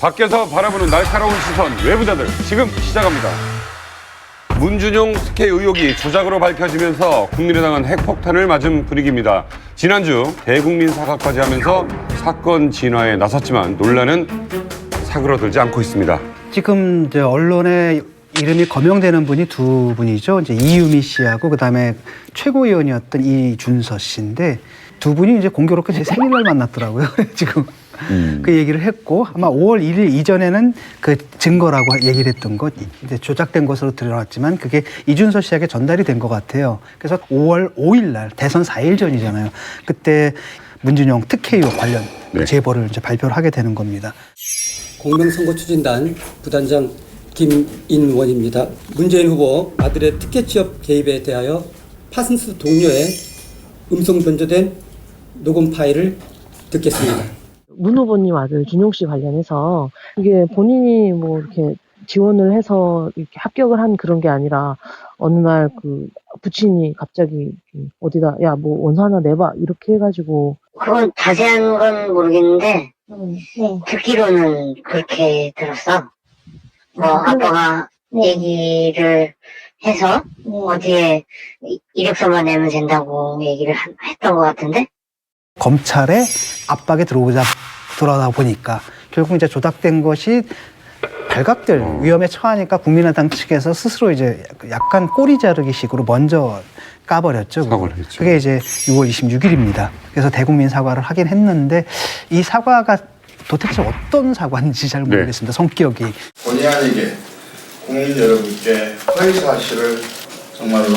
밖에서 바라보는 날카로운 시선 외부자들 지금 시작합니다. 문준용 특혜 의혹이 조작으로 밝혀지면서 국민의당은 핵폭탄을 맞은 분위기입니다. 지난주 대국민 사과까지 하면서 사건 진화에 나섰지만 논란은 사그러들지 않고 있습니다. 지금 이제 언론에 이름이 거명되는 분이 두 분이죠. 이제 이유미 씨하고 그다음에 최고위원이었던 이준서 씨인데 두 분이 이제 공교롭게 제 생일날 만났더라고요. 지금 그 얘기를 했고 아마 5월 1일 이전에는 그 증거라고 얘기를 했던 것 이제 조작된 것으로 드러났지만 그게 이준서 씨에게 전달이 된 것 같아요. 그래서 5월 5일 날 대선 4일 전이잖아요. 그때 문준용 특혜 의혹 관련 제보를 이제 발표를 하게 되는 겁니다. 공명선거추진단 부단장 김인원입니다. 문재인 후보 아들의 특혜 취업 개입에 대하여 파슨스 동료의 음성 변조된 녹음 파일을 듣겠습니다. 문 후보님 아들 준용 씨 관련해서 이게 본인이 뭐 이렇게 지원을 해서 이렇게 합격을 한 그런 게 아니라 어느 날 그 부친이 갑자기 어디다 야 뭐 원서 하나 내봐 이렇게 해가지고 그건 자세한 건 모르겠는데 듣기로는 그렇게 들었어. 뭐 아빠가 얘기를 해서 어디에 이력서만 내면 된다고 얘기를 했던 것 같은데. 검찰의 압박에 들어오다 보니까 결국 이제 조작된 것이 발각될 위험에 처하니까 국민의당 측에서 스스로 이제 약간 꼬리 자르기 식으로 먼저 까버렸죠. 사과를 했죠. 그게 이제 6월 26일입니다. 그래서 대국민 사과를 하긴 했는데 이 사과가 도대체 어떤 사과인지 잘 모르겠습니다. 성격이. 본의 아니게 국민 여러분께 허위 사실을 정말로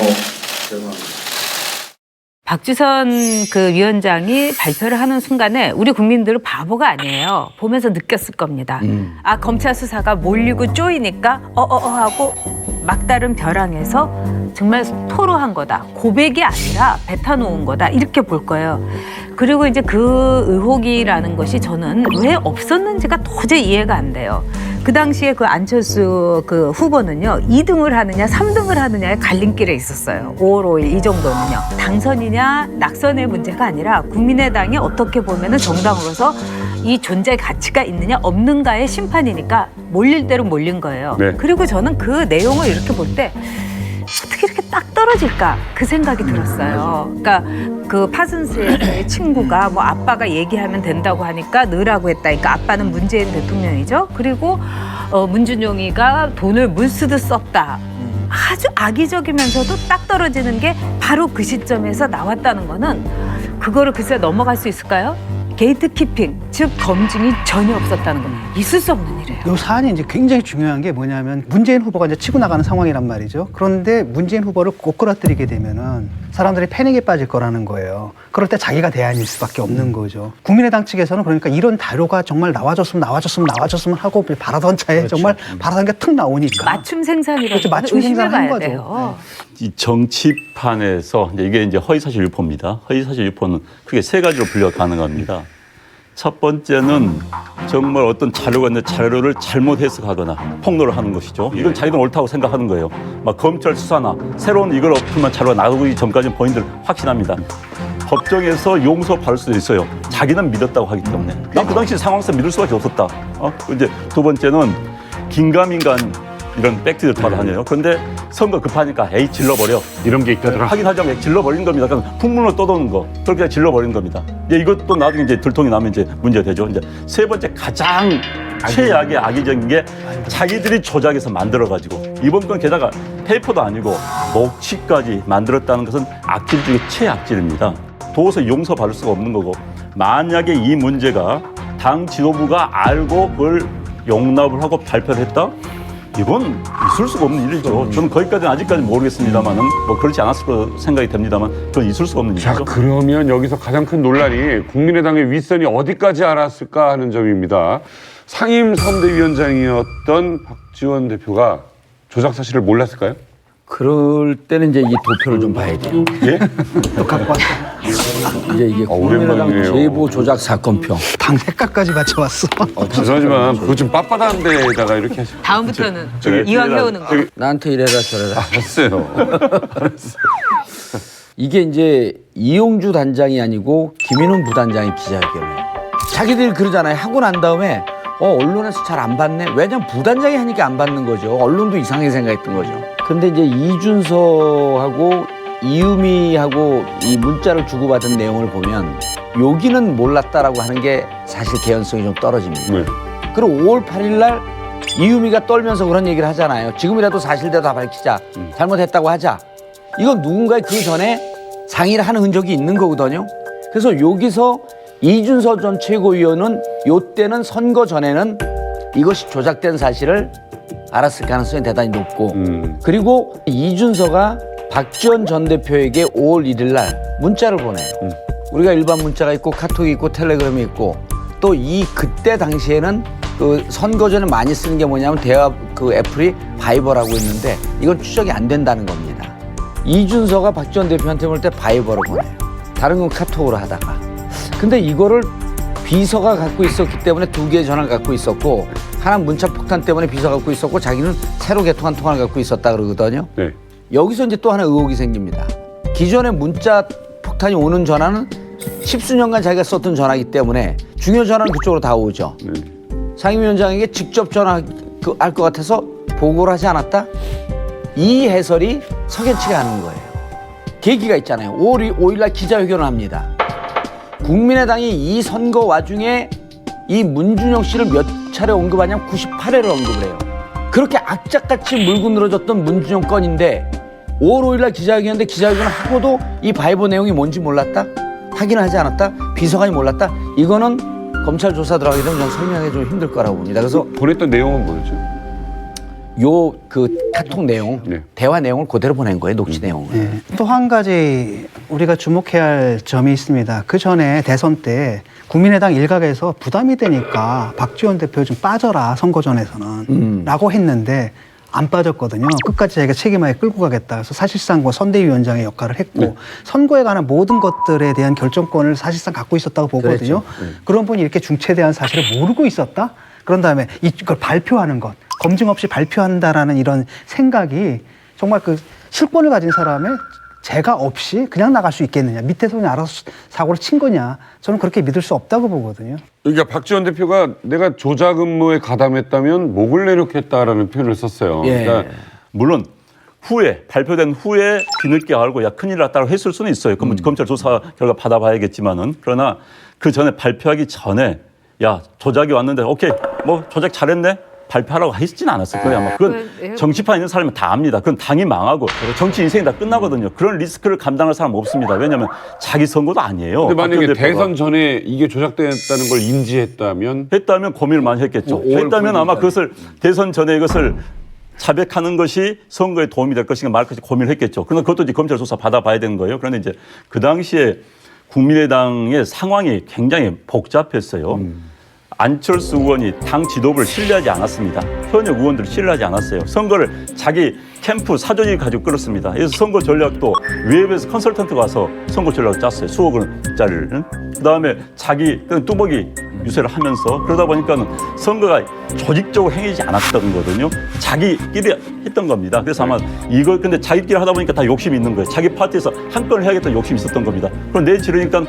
죄송합니다. 박지선 그 위원장이 발표를 하는 순간에 우리 국민들은 바보가 아니에요. 보면서 느꼈을 겁니다. 아, 검찰 수사가 몰리고 쪼이니까 하고 막다른 벼랑에서 정말 토로한 거다. 고백이 아니라 뱉어놓은 거다. 이렇게 볼 거예요. 그리고 이제 그 의혹이라는 것이 저는 왜 없었는지가 도저히 이해가 안 돼요. 그 당시에 그 안철수 그 후보는요, 2등을 하느냐, 3등을 하느냐의 갈림길에 있었어요. 5월 5일 이 정도는요. 당선이냐, 낙선의 문제가 아니라 국민의당이 어떻게 보면은 정당으로서 이 존재 가치가 있느냐, 없는가의 심판이니까 몰릴 대로 몰린 거예요. 네. 그리고 저는 그 내용을 이렇게 볼 때 어떻게 이렇게 딱 떨어질까 그 생각이 들었어요. 그러니까 그 파슨스의 친구가 뭐 아빠가 얘기하면 된다고 하니까 넣으라고 했다. 그러니까 아빠는 문재인 대통령이죠. 그리고 문준용이가 돈을 물 쓰듯 썼다. 아주 악의적이면서도 딱 떨어지는 게 바로 그 시점에서 나왔다는 거는 그거를 글쎄 넘어갈 수 있을까요? 게이트키핑, 즉 검증이 전혀 없었다는 겁니다. 있을 수 없는 일이에요. 이 사안이 이제 굉장히 중요한 게 뭐냐면 문재인 후보가 이제 치고 나가는 상황이란 말이죠. 그런데 문재인 후보를 꼬꾸라뜨리게 되면은 사람들이 패닉에 빠질 거라는 거예요. 그럴 때 자기가 대안일 수밖에 없는 거죠. 국민의당 측에서는 그러니까 이런 자료가 정말 나와줬으면 하고 바라던 차에 그렇죠. 정말 바라던 게 툭 나오니까 맞춤 생산이라고 그렇죠. 맞춤 생산한 거죠. 돼요. 이 정치판에서 이게 이제 허위사실 유포입니다. 허위사실 유포는 크게 세 가지로 분류가 가능합니다. 첫 번째는 정말 어떤 자료가 있는데 자료를 잘못 해석하거나 폭로를 하는 것이죠. 이건 자기는 옳다고 생각하는 거예요. 막 검찰 수사나 새로운 이걸 엎으면 자료가 나오기 전까지는 본인들 확신합니다. 법정에서 용서 받을 수도 있어요. 자기는 믿었다고 하기 때문에. 난 그 당시 상황에서 믿을 수밖에 없었다. 이제 두 번째는 긴가민가한 이런 팩트들 받아다녀요. 그런데 선거 급하니까 에이 질러버려. 이런 게 있다더라. 확인하자면 질러버린 겁니다. 그러니까 풍문을 떠도는 거. 그렇게 그냥 질러버린 겁니다. 이제 이것도 나중에 이제 들통이 나면 이제 문제가 되죠. 이제 세 번째 가장 최악의 악의적인 게 자기들이 조작해서 만들어가지고 이번 건 게다가 페이퍼도 아니고 녹취까지 만들었다는 것은 악질 중에 최악질입니다. 도저히 용서받을 수가 없는 거고 만약에 이 문제가 당 지도부가 알고 그걸 용납을 하고 발표를 했다? 이건 있을 수가 없는 일이죠. 저는 거기까지는 아직까지는 모르겠습니다만은 뭐 그렇지 않았을 거로 생각이 됩니다만 그건 있을 수가 없는 자, 일이죠. 그러면 여기서 가장 큰 논란이 국민의당의 윗선이 어디까지 알았을까 하는 점입니다. 상임선대위원장이었던 박지원 대표가 조작 사실을 몰랐을까요? 그럴 때는 이제 이 도표를 좀 봐야 돼요. 예? 갖고 왔어. 이제 이게 국민의당 오랜만이네요. 제보 조작 사건표. 당 색깔까지 맞춰왔어. 죄송하지만 그거 좀 빳빳한 데다가 이렇게 하시면 다음부터는 저기 이왕 해오는 거. 나한테 이래라 저래라. 알았어요. 이게 이제 이용주 단장이 아니고 김인훈 부단장이 기자회견을 해요. 자기들이 그러잖아요. 하고 난 다음에 언론에서 잘 안 받네. 왜냐면 부단장이 하니까 안 받는 거죠. 언론도 이상하게 생각했던 거죠. 근데 이제 이준서하고 이유미하고 이 문자를 주고받은 내용을 보면 여기는 몰랐다라고 하는 게 사실 개연성이 좀 떨어집니다. 네. 그리고 5월 8일 날 이유미가 떨면서 그런 얘기를 하잖아요. 지금이라도 사실대로 다 밝히자. 잘못했다고 하자. 이건 누군가의 그 전에 상의를 하는 흔적이 있는 거거든요. 그래서 여기서 이준서 전 최고위원은 요때는 선거 전에는 이것이 조작된 사실을 알았을 가능성이 대단히 높고 그리고 이준서가 박지원 전 대표에게 5월 1일 날 문자를 보내요. 우리가 일반 문자가 있고 카톡이 있고 텔레그램이 있고 또 그때 당시에는 그 선거 전에 많이 쓰는 게 뭐냐면 대화 그 애플이 바이버라고 있는데 이건 추적이 안 된다는 겁니다. 이준서가 박지원 대표한테 볼 때 바이버로 보내요. 다른 건 카톡으로 하다가. 근데 이거를 비서가 갖고 있었기 때문에 2개의 전화를 갖고 있었고 하나 문자 폭탄 때문에 비서가 갖고 있었고 자기는 새로 개통한 통화를 갖고 있었다 그러거든요. 네. 여기서 이제 또 하나 의혹이 생깁니다. 기존에 문자 폭탄이 오는 전화는 10수년간 자기가 썼던 전화이기 때문에 중요 전화는 그쪽으로 다 오죠. 상임위원장에게 직접 전화할 것 같아서 보고를 하지 않았다? 이 해설이 석연치가 않은 거예요. 계기가 있잖아요. 5일 날 기자회견을 합니다. 국민의당이 이 선거 와중에 이 문준용 씨를 몇 차례 언급하냐면 98회를 언급을 해요. 그렇게 악착같이 물고 늘어졌던 문준용 건인데 5월 5일 날 기자회견인데 기자회견을 하고도 이 바이버 내용이 뭔지 몰랐다? 확인을 하지 않았다? 비서관이 몰랐다? 이거는 검찰 조사 들어가게 되면 좀 설명하기 좀 힘들 거라고 봅니다. 그래서 보냈던 내용은 뭐였죠? 그 카톡 내용, 네. 대화 내용을 그대로 보낸 거예요. 녹취 내용을. 네. 또 한 가지 우리가 주목해야 할 점이 있습니다. 그 전에 대선 때 국민의당 일각에서 부담이 되니까 박지원 대표 좀 빠져라 선거 전에서는 라고 했는데 안 빠졌거든요. 끝까지 자기가 책임하에 끌고 가겠다. 그래서 사실상 뭐 선대위원장의 역할을 했고 선거에 관한 모든 것들에 대한 결정권을 사실상 갖고 있었다고 보거든요. 그런 분이 이렇게 중체대한 사실을 모르고 있었다? 그런 다음에 이걸 발표하는 것, 검증 없이 발표한다라는 이런 생각이 정말 그 실권을 가진 사람의 죄가 없이 그냥 나갈 수 있겠느냐. 밑에서 그냥 알아서 사고를 친 거냐. 저는 그렇게 믿을 수 없다고 보거든요. 그러니까 박지원 대표가 내가 조작 음모에 가담했다면 목을 내놓겠다라는 표현을 썼어요. 예. 그러니까 물론 후에 발표된 후에 뒤늦게 알고 야 큰일 났다고 했을 수는 있어요. 그럼 검찰 조사 결과 받아봐야겠지만은 그러나 그 전에 발표하기 전에 야 조작이 왔는데 오케이 뭐 조작 잘했네 발표하라고 했지는 않았을 거예요. 아마 그건 정치판에 있는 사람은 다 압니다. 그건 당이 망하고 정치 인생이 다 끝나거든요. 그런 리스크를 감당할 사람 없습니다. 왜냐하면 자기 선거도 아니에요. 근데 만약에 대표가. 대선 전에 이게 조작됐다는 걸 인지했다면 고민을 많이 했겠죠. 했다면 아마 그것을 대선 전에 이것을 자백하는 것이 선거에 도움이 될 것인가 말 것인가 고민을 했겠죠. 그러나 그것도 이제 검찰 조사 받아봐야 되는 거예요. 그런데 이제 그 당시에 국민의당의 상황이 굉장히 복잡했어요. 안철수 의원이 당 지도부를 신뢰하지 않았습니다. 현역 의원들을 신뢰하지 않았어요. 선거를 자기 캠프 사저지 가지고 끌었습니다. 그래서 선거 전략도 외부에서 컨설턴트가 와서 선거 전략을 짰어요. 수억 원짜리를. 그다음에 자기 뚜벅이 유세를 하면서 그러다 보니까는 선거가 조직적으로 행해지지 않았던 거거든요. 자기끼리 했던 겁니다. 그래서 아마 이걸 근데 자기끼리 하다 보니까 다 욕심이 있는 거예요. 자기 파티에서 한 건을 해야겠다는 욕심이 있었던 겁니다. 그럼 내일 치르니까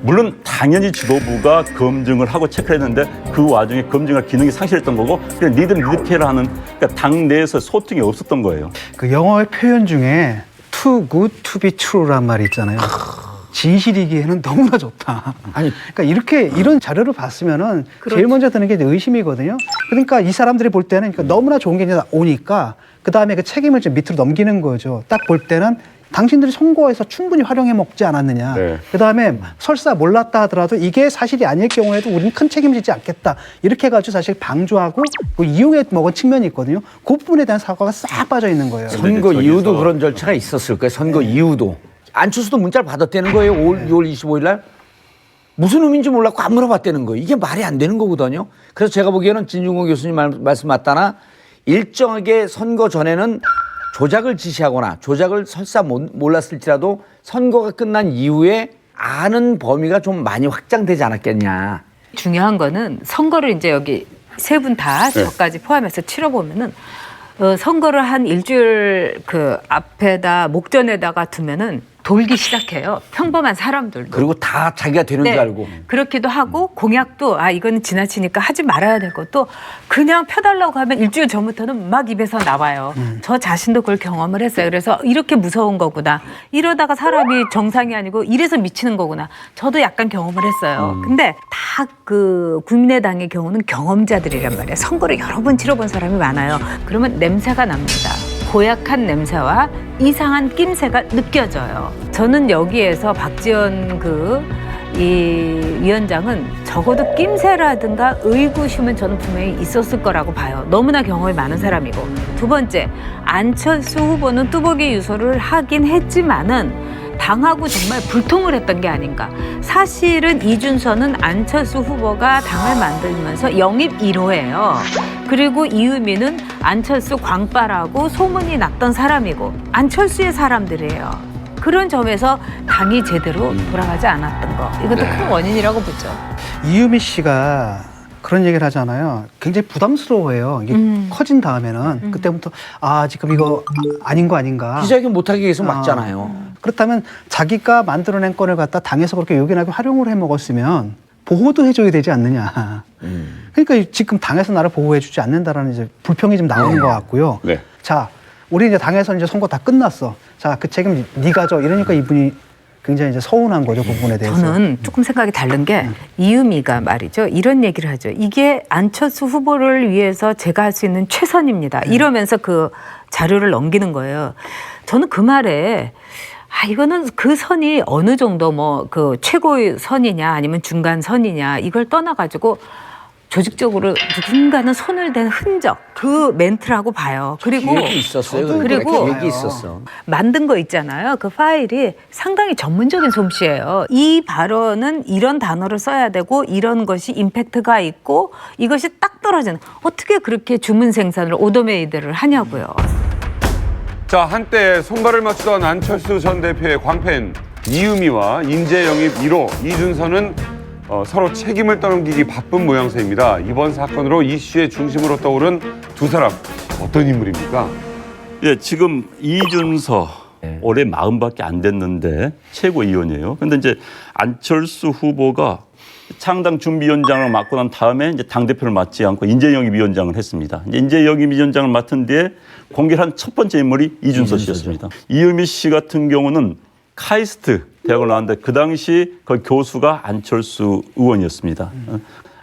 물론 당연히 지도부가 검증을 하고 체크를 했는데 그 와중에 검증할 기능이 상실했던 거고 그냥 니들이 해라 하는 그러니까 당 내에서 소통이 없었던 거예요. 그 영어의 표현 중에 too good to be true란 말이 있잖아요. 진실이기에는 너무나 좋다. 아니, 그러니까 이렇게 이런 자료를 봤으면은 제일 먼저 드는 게 이제 의심이거든요. 그러니까 이 사람들이 볼 때는 그러니까 너무나 좋은 게 이제 오니까 그 다음에 그 책임을 좀 밑으로 넘기는 거죠. 딱 볼 때는 당신들이 선거에서 충분히 활용해 먹지 않았느냐. 네. 그 다음에 설사 몰랐다 하더라도 이게 사실이 아닐 경우에도 우리는 큰 책임지지 않겠다. 이렇게 해가지고 사실 방조하고 그 이용해 먹은 측면이 있거든요. 그 부분에 대한 사과가 싹 빠져 있는 거예요. 선거 이후도 그런 절차가 있었을 거예요. 선거 이후도. 안철수도 문자를 받았다는 거예요. 6월 25일 날. 무슨 의미인지 몰랐고 안 물어봤다는 거예요. 이게 말이 안 되는 거거든요. 그래서 제가 보기에는 진중권 교수님 말씀 맞다나 일정하게 선거 전에는 조작을 지시하거나 조작을 설사 몰랐을지라도 선거가 끝난 이후에 아는 범위가 좀 많이 확장되지 않았겠냐. 중요한 거는 선거를 이제 여기 세 분 다 저까지 포함해서 치러보면은 선거를 한 일주일 그 앞에다 목전에다가 두면은 돌기 시작해요. 평범한 사람들도. 그리고 다 자기가 되는 네. 줄 알고. 그렇기도 하고 공약도 이거는 지나치니까 하지 말아야 될 것도 그냥 펴달라고 하면 일주일 전부터는 막 입에서 나와요. 저 자신도 그걸 경험을 했어요. 그래서 이렇게 무서운 거구나. 이러다가 사람이 정상이 아니고 이래서 미치는 거구나. 저도 약간 경험을 했어요. 근데 다 그 국민의당의 경우는 경험자들이란 말이에요. 선거를 여러 번 치러본 사람이 많아요. 그러면 냄새가 납니다. 고약한 냄새와 이상한 낌새가 느껴져요. 저는 여기에서 박지원 이 위원장은 적어도 낌새라든가 의구심은 저는 분명히 있었을 거라고 봐요. 너무나 경험이 많은 사람이고. 두 번째, 안철수 후보는 뚜벅이 유서를 하긴 했지만은 당하고 정말 불통을 했던 게 아닌가. 사실은 이준서는 안철수 후보가 당을 만들면서 영입 1호예요. 그리고 이유미는 안철수 광빠라고 소문이 났던 사람이고 안철수의 사람들이에요. 그런 점에서 당이 제대로 돌아가지 않았던 거. 이것도 큰 원인이라고 보죠. 이유미 씨가 그런 얘기를 하잖아요. 굉장히 부담스러워해요. 이게 커진 다음에는 그때부터 지금 이거 아닌 거 아닌가. 기자회견 못하게 계속 막잖아요. 그렇다면 자기가 만들어낸 건을 갖다 당에서 그렇게 요긴하게 활용을 해 먹었으면 보호도 해줘야 되지 않느냐. 그러니까 지금 당에서 나를 보호해주지 않는다라는 이제 불평이 좀 나오는 것 같고요. 네. 자, 우리 이제 당에서 이제 선거 다 끝났어. 자, 그 책임 네가 져. 이러니까 이분이 굉장히 이제 서운한 거죠, 그 부분에 대해서. 저는 조금 생각이 다른 게 이유미가 말이죠. 이런 얘기를 하죠. 이게 안철수 후보를 위해서 제가 할 수 있는 최선입니다. 이러면서 그 자료를 넘기는 거예요. 저는 그 말에 이거는 그 선이 어느 정도 뭐 그 최고의 선이냐 아니면 중간 선이냐 이걸 떠나가지고 조직적으로 누군가는 손을 댄 흔적 그 멘트라고 봐요. 그리고 기획이 있었어요. 그리고 기획이 있었어. 만든 거 있잖아요. 그 파일이 상당히 전문적인 솜씨예요. 이 발언은 이런 단어를 써야 되고 이런 것이 임팩트가 있고 이것이 딱 떨어지는 어떻게 그렇게 주문 생산을 오더메이드를 하냐고요. 자, 한때 손발을 맞추던 안철수 전 대표의 광팬 이유미와 인재 영입 1호 이준서는 서로 책임을 떠넘기기 바쁜 모양새입니다. 이번 사건으로 이슈의 중심으로 떠오른 두 사람 어떤 인물입니까? 예, 지금 이준서 올해 40밖에 안 됐는데 최고위원이에요. 근데 이제 안철수 후보가 창당 준비위원장을 맡고 난 다음에 이제 당대표를 맡지 않고 인재영입위원장을 했습니다. 이제 인재영입위원장을 맡은 뒤에 공개한 첫 번째 인물이 이준서 씨였습니다. 이유미 씨 같은 경우는 카이스트 대학을 나왔는데 그 당시 그 교수가 안철수 의원이었습니다.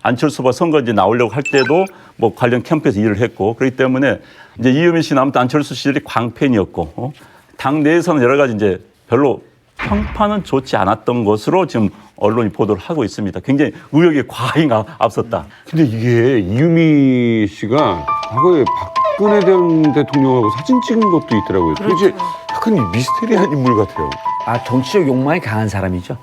안철수 후보가 선거 이제 나오려고 할 때도 뭐 관련 캠프에서 일을 했고 그렇기 때문에 이제 이유미 씨는 아무튼 안철수 씨들이 광팬이었고 당 내에서는 여러 가지 이제 별로 평판은 좋지 않았던 것으로 지금 언론이 보도를 하고 있습니다. 굉장히 의혹이 과잉 앞섰다. 근데 이게 이유미 씨가 과거에 박근혜 전 대통령하고 사진 찍은 것도 있더라고요. 그렇죠. 약간 미스테리한 인물 같아요. 정치적 욕망이 강한 사람이죠.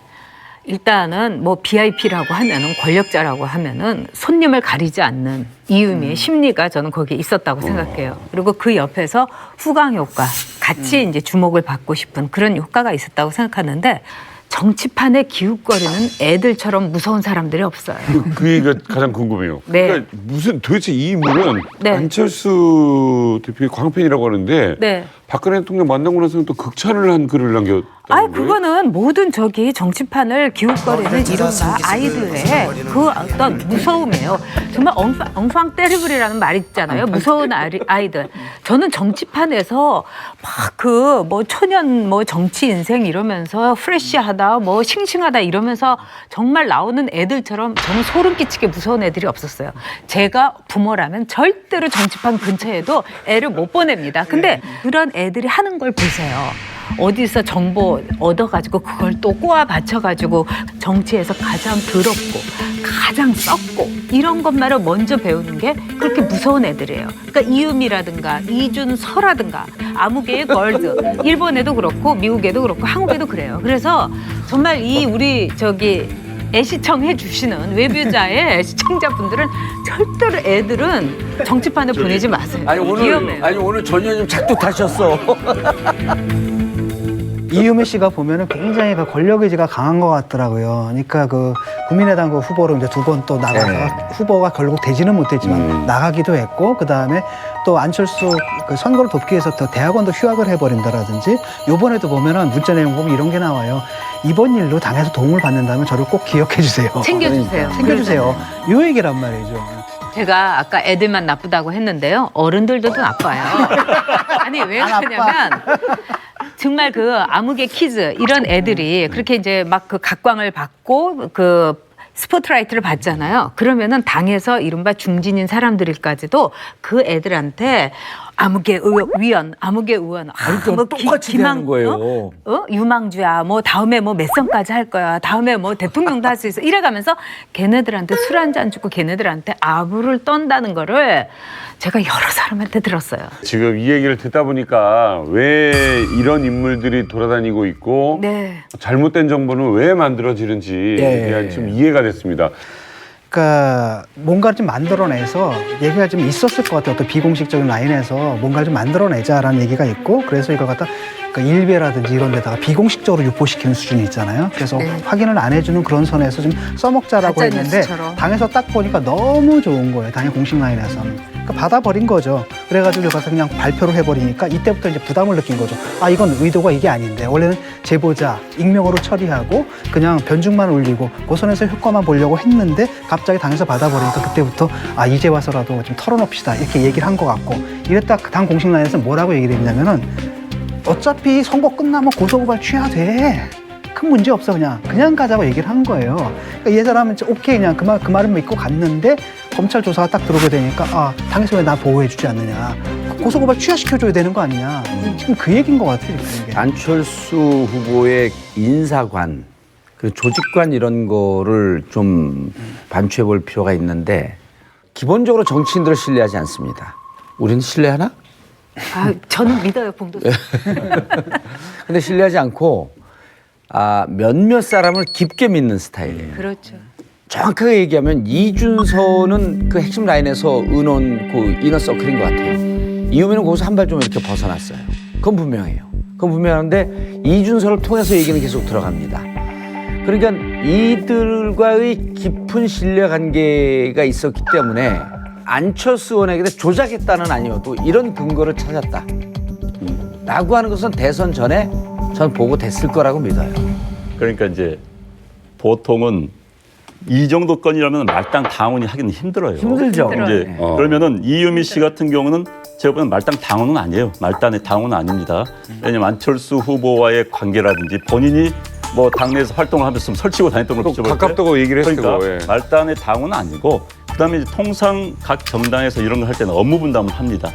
일단은 뭐 BIP라고 하면은 권력자라고 하면은 손님을 가리지 않는 이유미의 심리가 저는 거기에 있었다고 생각해요. 그리고 그 옆에서 후광 효과 같이 이제 주목을 받고 싶은 그런 효과가 있었다고 생각하는데 정치판에 기웃거리는 애들처럼 무서운 사람들이 없어요. 그 얘기가 가장 궁금해요. 네. 그러니까 도대체 이 인물은 네. 안철수 대표의 광팬이라고 하는데 네. 박근혜 대통령 만나고 나서는 또 극찬을 한 글을 남겼다는 거예요? 그거는 모든 정치판을 기웃거리는 이른바 아이들의 그 어떤 무서움이에요. 정말 엉팡 때리블이라는 말이 있잖아요. 무서운 아이들. 저는 정치판에서 막 뭐 초년 뭐 정치 인생 이러면서 프레시하다 뭐 싱싱하다 이러면서 정말 나오는 애들처럼 저는 소름 끼치게 무서운 애들이 없었어요. 제가 부모라면 절대로 정치판 근처에도 애를 못 보냅니다. 근데 그런 애들이 하는 걸 보세요. 어디서 정보 얻어가지고 그걸 또 꼬아 받쳐가지고 정치에서 가장 더럽고 가장 썩고 이런 것만을 먼저 배우는 게 그렇게 무서운 애들이에요. 그러니까 이유미라든가 이준서라든가 아무개의 걸즈 일본에도 그렇고 미국에도 그렇고 한국에도 그래요. 그래서 정말 우리 애시청해 주시는 외뷰자의 시청자분들은 절대로 애들은 정치판에 보내지 마세요. 위험해요. 오늘 전혀 좀 작두 타셨어. 이유미 씨가 보면은 굉장히 그 권력 의지가 강한 것 같더라고요. 그러니까 그 국민의당 그 후보로 이제 2번 또 나가서 후보가 결국 되지는 못했지만 나가기도 했고, 그 다음에 또 안철수 그 선거를 돕기 위해서 또 대학원도 휴학을 해버린다라든지, 요번에도 보면은 문자 내용 보면 이런 게 나와요. 이번 일로 당에서 도움을 받는다면 저를 꼭 기억해 주세요. 챙겨주세요. 챙겨주세요. 요 얘기란 말이죠. 제가 아까 애들만 나쁘다고 했는데요. 어른들도 나빠요. 아니, 왜 그러냐면 정말 그 아무개 키즈 이런 애들이 그렇게 이제 막 그 각광을 받고 그 스포트라이트를 받잖아요. 그러면은 당에서 이른바 중진인 사람들까지도 그 애들한테 아무개 위원, 아무개 의원, 뭐 똑같이 되는 거예요. 유망주야, 뭐 다음에 뭐 몇 선까지 할 거야, 다음에 뭐 대통령도 할 수 있어. 이래가면서 걔네들한테 술 한 잔 주고 걔네들한테 아부를 떤다는 거를 제가 여러 사람한테 들었어요. 지금 이 얘기를 듣다 보니까 왜 이런 인물들이 돌아다니고 있고 네. 잘못된 정보는 왜 만들어지는지에 대한 좀 이해가 됐습니다. 그러니까 뭔가를 좀 만들어내서 얘기가 좀 있었을 것 같아요. 어떤 비공식적인 라인에서 뭔가를 좀 만들어내자라는 얘기가 있고, 그래서 이걸 갖다 그 일베라든지 이런 데다가 비공식적으로 유포시키는 수준이 있잖아요. 그래서 확인을 안 해주는 그런 선에서 좀 써먹자라고 했는데 당에서 딱 보니까 너무 좋은 거예요. 당의 공식 라인에서는. 그러니까 받아버린 거죠. 그래가지고 가서 그냥 발표를 해버리니까 이때부터 이제 부담을 느낀 거죠. 아, 이건 의도가 이게 아닌데. 원래는 제보자, 익명으로 처리하고 그냥 변죽만 올리고 고선에서 효과만 보려고 했는데 갑자기 당에서 받아버리니까 그때부터 아, 이제 와서라도 좀 털어놓읍시다. 이렇게 얘기를 한 것 같고, 이랬다 당 공식 라인에서 뭐라고 얘기를 했냐면은 어차피 선거 끝나면 고소고발 취해야 돼. 큰 문제 없어. 그냥 가자고 얘기를 한 거예요. 그러니까 이 사람은 오케이 그냥 그 말은 믿고 갔는데 검찰 조사가 딱 들어오게 되니까 아, 당에서 왜 나 보호해주지 않느냐. 고소고발 취하시켜줘야 되는 거 아니냐. 지금 그 얘기인 것 같아요. 이게. 안철수 후보의 인사관, 그 조직관 이런 거를 좀 반추해 볼 필요가 있는데, 기본적으로 정치인들을 신뢰하지 않습니다. 우리는 신뢰하나? 아, 저는 믿어요, 봉도사. 근데 신뢰하지 않고 몇몇 사람을 깊게 믿는 스타일이에요. 그렇죠. 정확하게 얘기하면 이준서는 그 핵심 라인에서 은원 그 이너서클인 것 같아요. 이유미는 거기서 한 발 좀 이렇게 벗어났어요. 그건 분명해요. 그건 분명한데 이준서를 통해서 얘기는 계속 들어갑니다. 그러니까 이들과의 깊은 신뢰 관계가 있었기 때문에 안철수 의원에게 조작했다는 아니어도 이런 근거를 찾았다 라고 하는 것은 대선 전에 전 보고 됐을 거라고 믿어요. 그러니까 이제 보통은 이 정도 건이라면 말당 당원이 하기는 힘들어요. 힘들죠. 이제 그러면은 이유미 씨 같은 경우는 제가 보면 말당 당원은 아니에요. 말단의 당원은 아닙니다. 왜냐면 안철수 후보와의 관계라든지 본인이 뭐 당내에서 활동을 하면서 설치고 다녔던 걸 비춰볼 때 가깝다고 얘기를 했고, 그러니까 말단의 당원은 아니고, 그다음에 이제 통상 각 정당에서 이런 걸 할 때는 업무 분담을 합니다.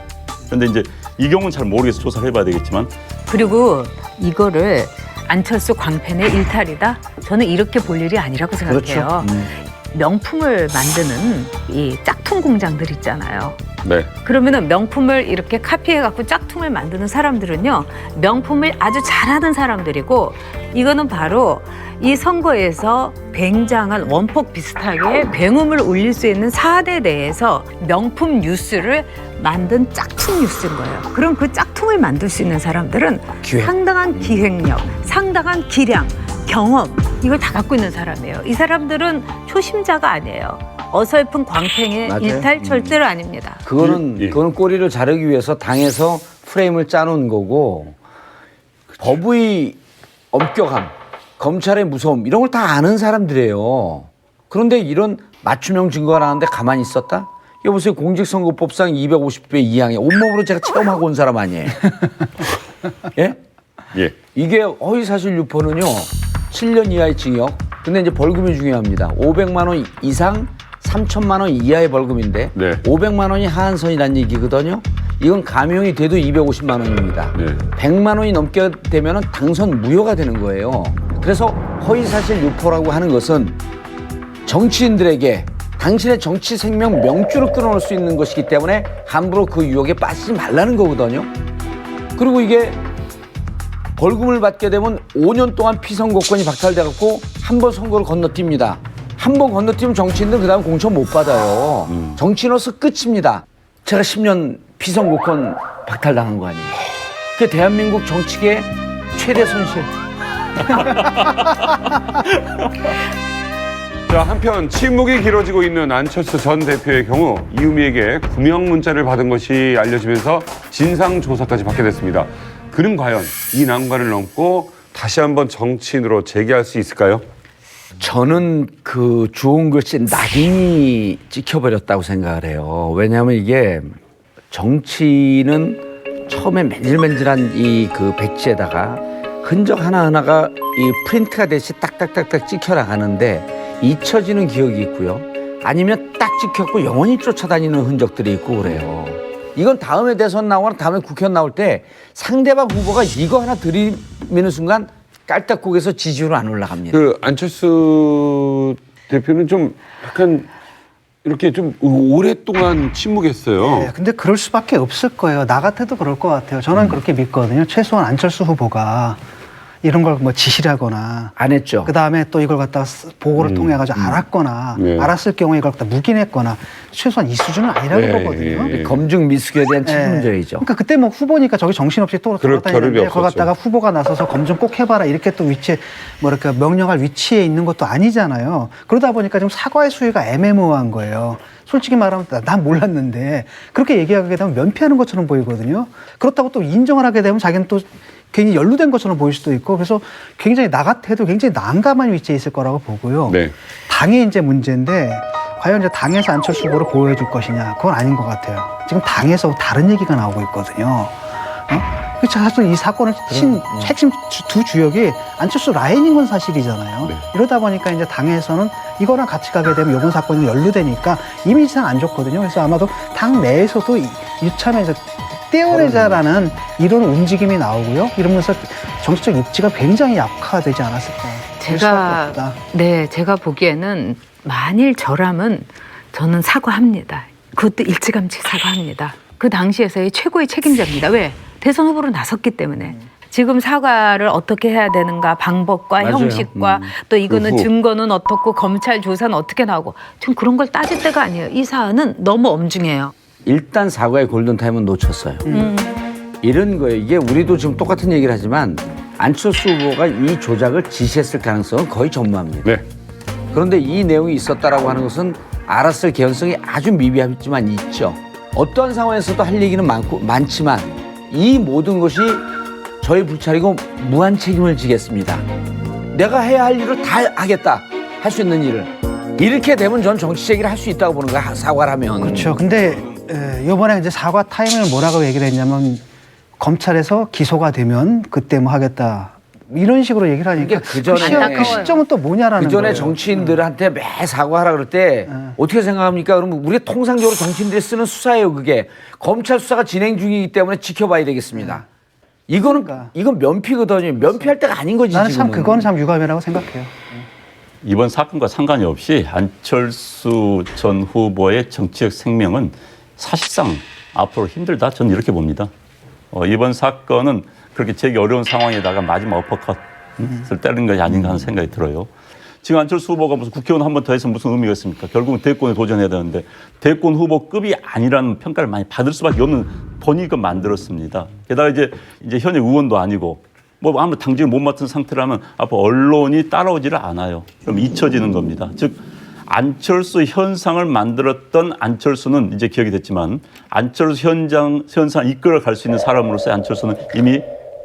그런데 이제 이 경우는 잘 모르겠어. 조사를 해봐야 되겠지만. 그리고 이거를 안철수 광팬의 일탈이다? 저는 이렇게 볼 일이 아니라고 생각해요. 그렇죠. 명품을 만드는 이 짝퉁 공장들 있잖아요. 네. 그러면은 명품을 이렇게 카피해갖고 짝퉁을 만드는 사람들은요, 명품을 아주 잘하는 사람들이고, 이거는 바로 이 선거에서 굉장한 원폭 비슷하게 굉음을 울릴 수 있는 4대 내에서 명품 뉴스를 만든 짝퉁 뉴스인 거예요. 그럼 그 짝퉁을 만들 수 있는 사람들은 상당한 기획력, 상당한 기량, 경험, 이걸 다 갖고 있는 사람이에요. 이 사람들은 초심자가 아니에요. 어설픈 광팽의 맞아요. 일탈 절대로 아닙니다. 그거는 꼬리를 자르기 위해서 당에서 프레임을 짜놓은 거고, 법의 엄격함, 검찰의 무서움 이런 걸 다 아는 사람들이에요. 그런데 이런 맞춤형 증거가 나왔는데 가만히 있었다? 여보세요, 공직선거법상 250배 이항에 온몸으로 제가 체험하고 온 사람 아니에요. 예? 예. 이게 허위사실 유포는요 7년 이하의 징역, 근데 이제 벌금이 중요합니다. 500만 원 이상 3천만 원 이하의 벌금인데, 네. 500만 원이 하한선이라는 얘기거든요. 이건 감형이 돼도 250만 원입니다. 네. 100만 원이 넘게 되면 당선 무효가 되는 거예요. 그래서 허위사실 유포라고 하는 것은 정치인들에게 당신의 정치 생명 명줄을 끊어놓을 수 있는 것이기 때문에 함부로 그 유혹에 빠지지 말라는 거거든요. 그리고 이게 벌금을 받게 되면 5년 동안 피선거권이 박탈돼갖고 한 번 선거를 건너뜁니다. 한 번 건너뛰면 정치인들 그다음 공천 못 받아요. 정치인으로서 끝입니다. 제가 10년 피선거권 박탈당한 거 아니에요. 그 대한민국 정치계에 최대 손실. 자, 한편 침묵이 길어지고 있는 안철수 전 대표의 경우 이유미에게 구명 문자를 받은 것이 알려지면서 진상조사까지 받게 됐습니다. 그는 과연 이 난관을 넘고 다시 한번 정치인으로 재기할 수 있을까요? 저는 그 주홍글 씨 낙인이 찍혀버렸다고 생각을 해요. 왜냐하면 이게 정치는 처음에 맨질맨질한 이 그 백지에다가 흔적 하나하나가 이 프린트가 되듯이 딱딱딱딱 찍혀 나가는데 잊혀지는 기억이 있고요. 아니면 딱 찍혔고 영원히 쫓아다니는 흔적들이 있고 그래요. 이건 다음에 대선 나오거나 다음에 국회의원 나올 때 상대방 후보가 이거 하나 들이미는 순간 깔딱국에서 지지율은 안 올라갑니다. 그 안철수 대표는 좀 약간 이렇게 좀 오랫동안 침묵했어요. 네, 근데 그럴 수밖에 없을 거예요. 나 같아도 그럴 것 같아요. 저는 그렇게 믿거든요. 최소한 안철수 후보가 이런 걸 뭐 지시하거나 안 했죠. 그 다음에 또 이걸 갖다가 보고를 통해 가지고 알았거나 네. 알았을 경우에 이걸 갖다 묵인했거나 최소한 이 수준은 아니라고 네, 보거든요. 네. 검증 미숙에 대한 책임져야죠. 그러니까 그때 뭐 후보니까 저기 정신없이 또 그럴 돌아다니는데 겨를이 그걸 갖다가 후보가 나서서 검증 꼭 해봐라 이렇게 또 위치에 뭐 이렇게 명령할 위치에 있는 것도 아니잖아요. 그러다 보니까 좀 사과의 수위가 애매모호한 거예요. 솔직히 말하면 난 몰랐는데 그렇게 얘기하게 되면 면피하는 것처럼 보이거든요. 그렇다고 또 인정을 하게 되면 자기는 또 굉장히 연루된 것처럼 보일 수도 있고 그래서 굉장히 나 같아도 굉장히 난감한 위치에 있을 거라고 보고요. 네. 당이 이제 문제인데 과연 이제 당에서 안철수 후보를 보호해 줄 것이냐 그건 아닌 것 같아요. 지금 당에서 다른 얘기가 나오고 있거든요. 그렇죠. 사실 이 사건의 핵심 두 주역이 안철수 라인인 건 사실이잖아요. 네. 이러다 보니까 이제 당에서는 이거랑 같이 가게 되면 이번 사건이 연루되니까 이미지상 안 좋거든요. 그래서 아마도 당 내에서도 이참에 떼어내자라는 이런 움직임이 나오고요. 이러면서 정치적 입지가 굉장히 약화되지 않았을까. 제가 보기에는 만일 저라면 저는 사과합니다. 그것도 일찌감치 사과합니다. 그 당시에서의 최고의 책임자입니다. 왜? 대선 후보로 나섰기 때문에. 지금 사과를 어떻게 해야 되는가, 방법과 맞아요. 형식과 또 이거는 우후. 증거는 어떻고 검찰 조사는 어떻게 나오고 지금 그런 걸 따질 때가 아니에요. 이 사안은 너무 엄중해요. 일단 사과의 골든타임은 놓쳤어요. 이런 거예요. 이게 우리도 지금 똑같은 얘기를 하지만 안철수 후보가 이 조작을 지시했을 가능성은 거의 전무합니다. 네. 그런데 이 내용이 있었다라고 하는 것은 알았을 개연성이 아주 미비하지만 있죠. 어떠한 상황에서도 할 얘기는 많지만 이 모든 것이 저희 불찰이고 무한 책임을 지겠습니다. 내가 해야 할 일을 다 하겠다. 할 수 있는 일을. 이렇게 되면 전 정치 제기를 할 수 있다고 보는 거야. 사과를 하면. 그렇죠. 근데 이번에 이제 사과 타이밍을 뭐라고 얘기를 했냐면 검찰에서 기소가 되면 그때 뭐 하겠다. 이런 식으로 얘기를 하니까 그전에 그 시점은 또 뭐냐라는 그전에 거예요. 정치인들한테 매 사과하라 그럴 때 어떻게 생각합니까? 그러면 우리가 통상적으로 정치인들이 쓰는 수사예요. 그게 검찰 수사가 진행 중이기 때문에 지켜봐야 되겠습니다. 이건 면피거든요. 면피할 때가 아닌 거지. 나는 참 지금은. 그건 참 유감이라고 생각해요. 이번 사건과 상관이 없이 안철수 전 후보의 정치적 생명은 사실상 앞으로 힘들다. 저는 이렇게 봅니다. 이번 사건은 그렇게 되게 어려운 상황에다가 마지막 어퍼컷을 때리는 것이 아닌가 하는 생각이 들어요. 지금 안철수 후보가 무슨 국회의원 한 번 더 해서 무슨 의미가 있습니까? 결국은 대권에 도전해야 되는데 대권 후보급이 아니라는 평가를 많이 받을 수밖에 없는 본인이 만들었습니다. 게다가 이제 현역 의원도 아니고 뭐 아무 당직을 못 맡은 상태라면 앞으로 언론이 따라오지를 않아요. 그럼 잊혀지는 겁니다. 즉 안철수 현상을 만들었던 안철수는 이제 기억이 됐지만 안철수 현상 이끌어갈 수 있는 사람으로서의 안철수는 이미